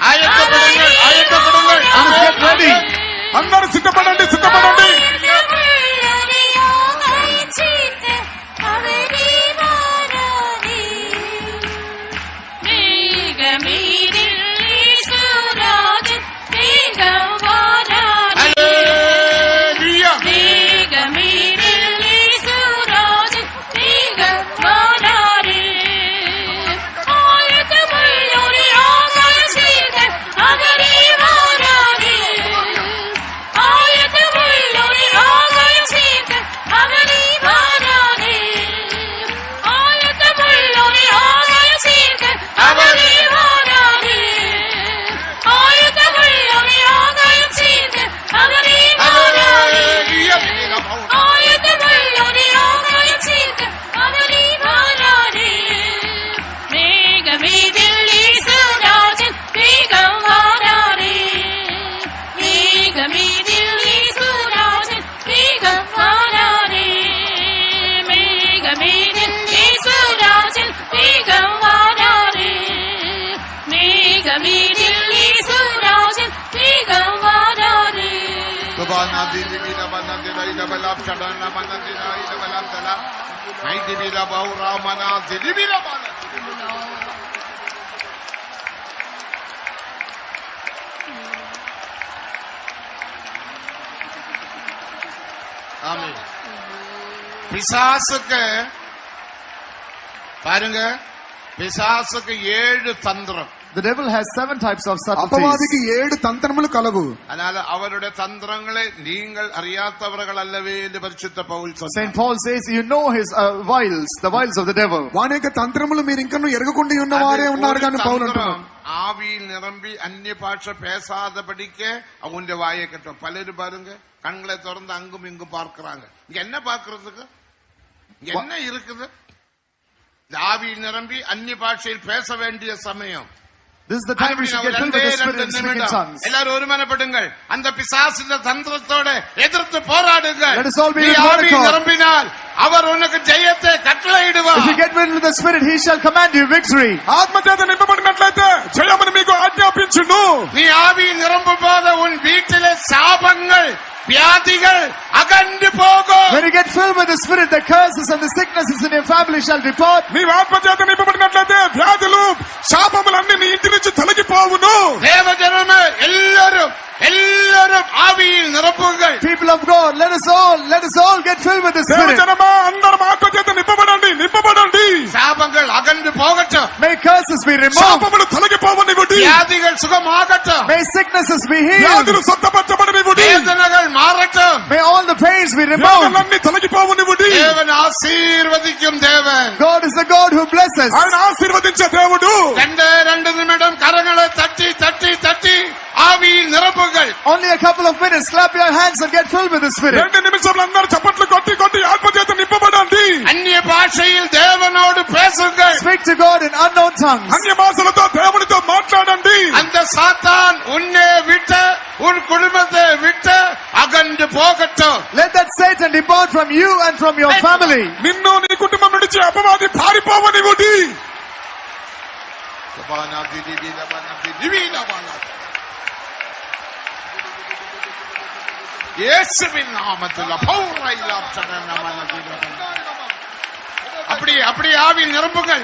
ஆயத்தப்படுங்கள் ஆயத்தப்படுங்கள். Let us get ready. అందరూ సిద్ధపడండి సిద్ధపడండి. பிசாசுக்கு பாருங்க, பிசாசுக்கு 7 தந்திரம். The devil has 7 types of అపవాదికి subtleties. 7 తంత్రములు కలవు. அதனால அவருடைய தந்திரங்களை நீங்கள் அறியாதவர்கள் அல்லவே என்று பரிசுத்த பவுல் சொன்னார். Saint Paul says, you know his wiles, the wiles of the devil. వాని యొక్క తంత్రములు మీరు ఇంకను ఎరగకుండా ఉన్నవారే ఉన్నారు కానీ పౌలు అంటున్నాడు. ஆவியில் நிரம்பி அந்நிய பாஷை பேசாதபடிக்க அவனுடைய வாயை கட்டும். பலரும் பாருங்க, கண்களை திறந்து அங்கும் இங்கும் பார்க்கிறாங்க. இங்க என்ன பார்க்கிறதுக்கு, இங்க என்ன இருக்குது? ஆவியில் நிரம்பி அந்நிய பாஷையில் பேச வேண்டிய சமயம். This is the time we should get filled with the Spirit and speak in tongues. எல்லாரும் ஒருமனப்படுங்கள். அந்த பிசாசின் தந்திரத்தோட எதிர்த்து போராடுங்கள். Let us all be நீ in one ஆவியில் accord. நிரம்பினால் அவர் உனக்கு ஜெயத்தை கட்டளையிடுவார். If you get filled with the Spirit, He shall command you victory. ఆత్మ చేత నింపబడినట్లయితే జయమును మీకు ఆజ్ఞాపించును. நீ ஆவியில் நிரம்பும் போது உன் வீட்டிலே சாபங்கள் வியாதிகள் அகன்று போகும். When you get filled with the Spirit, the curses and the sicknesses in your family shall depart. నీ ఆత్మ చేత నింపబడినట్లయితే వ్యాధులు శాపములన్నీ నీ ఇంటి నుంచి తొలగిపోవును. தேவஜனமே எல்லாரும் நிரப்புங்கள். People of God, let us all get filled with the Spirit. దేవజనమా అందరం ఆత్మ చేత నింపబడండి నింపబడండి. శాపங்கள் అగండి పోగొట్టు. May curses be removed. శాపములు తొలగిపోవనివ్వండి. వ్యాధిகள் సుఖమాగట్టు. May sicknesses be healed. వ్యాధులు స్వస్థపరచబడనివ్వండి. వేదనகள் మారట్టు. May all the pains be removed. వేదనలన్నీ తొలగిపోవనివ్వండి. தேவன் ஆசீர்வதிக்கும் தேவன். God is the God who blesses. ఆయన ఆశీర్వదించే దేవుడు. 2 నిమిషం కరங்களை తట్టి తట్టి తట్టి ఆవిயில் నిరపుங்கள். Only a couple of minutes, clap your hands and get filled with the Spirit. 2 నిమిషాలు అందరూ చప్పట్లు కొట్టి కొట్టి ఆత్మ చేత నింపబడండి. అన్య భాషയിൽ தேவனோடு பேசுங்கள். Speak to God in unknown tongues. అన్య భాషలతో దేవునితో మాట్లాడండి. அந்த சாத்தான் உன்னை விட்டு உன் குடும்பத்தை விட்டு அகன்று போகட்டும். Let that Satan depart from you and from your family. నిన్ను నీ కుటుంబం నుంచి అపవాది పారిపోవనివ్వండి. இயேசுவின் நாமத்தில் பௌரைலாம் சரணமனதில அப்படி ஆவியில் நிரம்புங்கள்.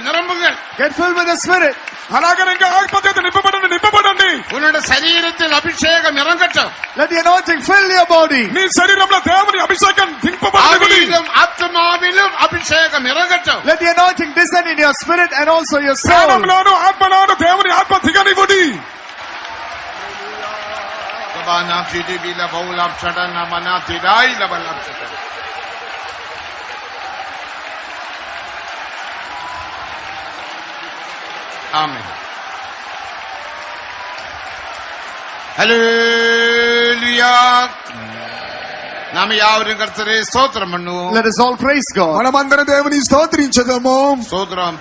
Get filled with the Spirit. అలాగనే ఇంకా ఆత్మ చేత నింపబడండి. உன்னுடைய சரீரத்தில் அபிஷேகம் இறங்கட்டும். Let the anointing fill your body. నీ శరీరంలో దేవుని అభిషేకం నింపబడండి. ఆత్మావిலும் అభిషేకం ఇరగట్టు. Let the anointing descend in your spirit and also your soul. ప్రాణంలోను ఆత్మలోను దేవుని ఆత్మ దిగనివ్వండి. కబానా ఫిదిబిల బౌలాం చడన మనా తిరాయిల బలం చడ. ആമേൻ. ഹല്ലേലൂയ. നാം യാവരും കർത്തരെ സ്തോത്രം பண்ணுவோம். Let us all praise God. మనమందరం దేవుని స్తోత్రించదము. ஸ்தோத்திரம்.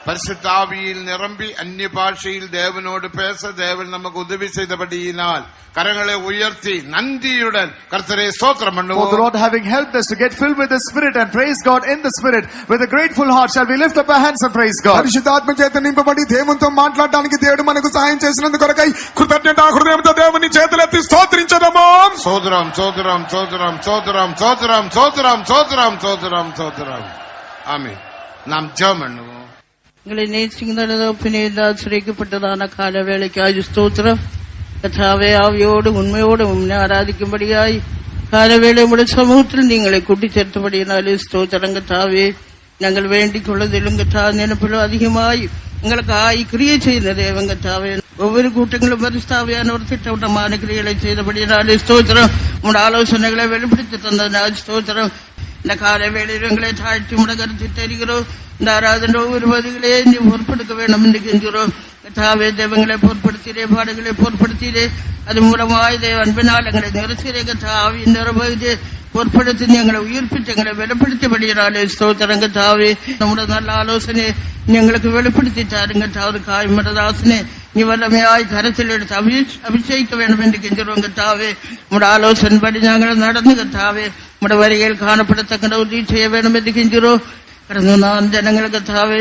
பரிசுத்தாவியில் நிரம்பி அந்நிய பாஷையில் தேவனோடு பேச தேவன் நமக்கு உதவி செய்தபடியினால் கரங்களை உயர்த்தி நன்றியுடன் கர்த்தரை ஸ்தோத்திரம் பண்ணுவோம். For the Lord having helped us to get filled with the Spirit and praise God in the Spirit with a grateful heart, shall we lift up our hands and praise God. పరిశుద్ధాత్మ చేత నింపబడి దేవునితో మాట్లాడడానికి దేవుడు మనకు సహాయం చేసినందుకు కొరకై కృతజ్ఞత హృదయంతో దేవుని చేతులెత్తి స్తోత్రించదము. சோதரம். ஆமென். நாம் ஜெபம் பண்ணுவோம். எங்களை நேசிக்கிறதோ பிணையதாசிரியப்பட்டதான காலவேளைக்காய் ஸ்தோத்திரம். கர்த்தாவே, ஆவியோடு உண்மையோடு உண்மை ஆராதிக்கும்படியாய் காலவேளை உடைய சமூகத்தில் நீங்களை கூட்டி சேர்த்தபடியினாலே ஸ்தோத்திரம். கர்த்தாவே, நாங்கள் வேண்டிக் கொள்வதிலும் கர்த்தா நினைப்பிலும் அதிகமாய் எங்களுக்காய் கிரியை செய்த தேவன் கர்த்தாவே, ஒவ்வொரு கூட்டங்களும் பரிசுத்தாவியான ஒரு திட்டவட்டமான கிரியைகளை செய்தபடியினாலே ஸ்தோத்திரம். உங்களுடைய ஆலோசனைகளை வெளிப்படுத்தி தந்தனால் ஸ்தோத்திரம். இந்த காலவேளையில் எங்களை தாழ்த்தி உடைய கருத்து தெரிகிறோம். இந்த ஆராதனை ஒவ்வொரு பதிகளே நீ பொறுப்படுத்த வேண்டும் என்று கெஞ்சுகிறோம். கர்த்தாவே, தேவங்களை பொறுப்படுத்திலே, பாடுகளை பொறுப்படுத்திலே, அது மூலமாய் தேவ அன்பினால் எங்களை நிறுத்திலே கர்த்தாவே நிரபதி பொறுப்படுத்தி எங்களை உயிர்ப்பித்து எங்களை வெளிப்படுத்தியபடியாலே ஸ்தோத்திரம். கர்த்தாவே, நம்முடைய நல்ல ஆலோசனை எங்களுக்கு வெளிப்படுத்தி தாருங்க. கர்த்தாவே, காய்மரதாசனே நீ வல்லமையாய் கரத்தில் எடுத்து அபிஷேகிக்க வேண்டும் என்று கெஞ்சுகிறோம். கர்த்தாவே, உங்களுடைய ஆலோசனைப்படி நாங்கள் நடந்து கர்த்தாவே உங்களுடைய வரிகள் காணப்படத்தக்க உதவி செய்ய வேண்டும் என்று கெஞ்சுகிறோம். கடந்த நான் ஜனங்களுக்கு கர்த்தாவே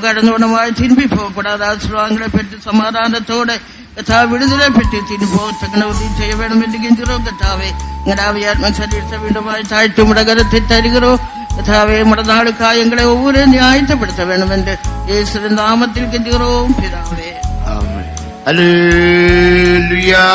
கடந்த உணவாய் திரும்பி போகக்கூடாது. ஆசீர்வாதங்களை பெற்று சமாதானத்தோட கர்த்தாவே விடுதலை பெற்று திரும்பி போகத்தக்க உதவி செய்ய வேண்டும் என்று கெஞ்சுகிறோம். கர்த்தாவே, எங்களாவியாத்ம சரீரத்தை மீண்டுமாய் தாழ்த்தி உடைய கரத்தை தருகிறோம். கர்த்தாவே, உடைய நாளுக்காய் எங்களை ஒவ்வொரு நியாயத்தைப்படுத்த வேண்டும் என்று இயேசுவின் நாமத்தில் கெஞ்சுகிறோம் பிதாவே. ஆமென். ஹல்லேலூயா.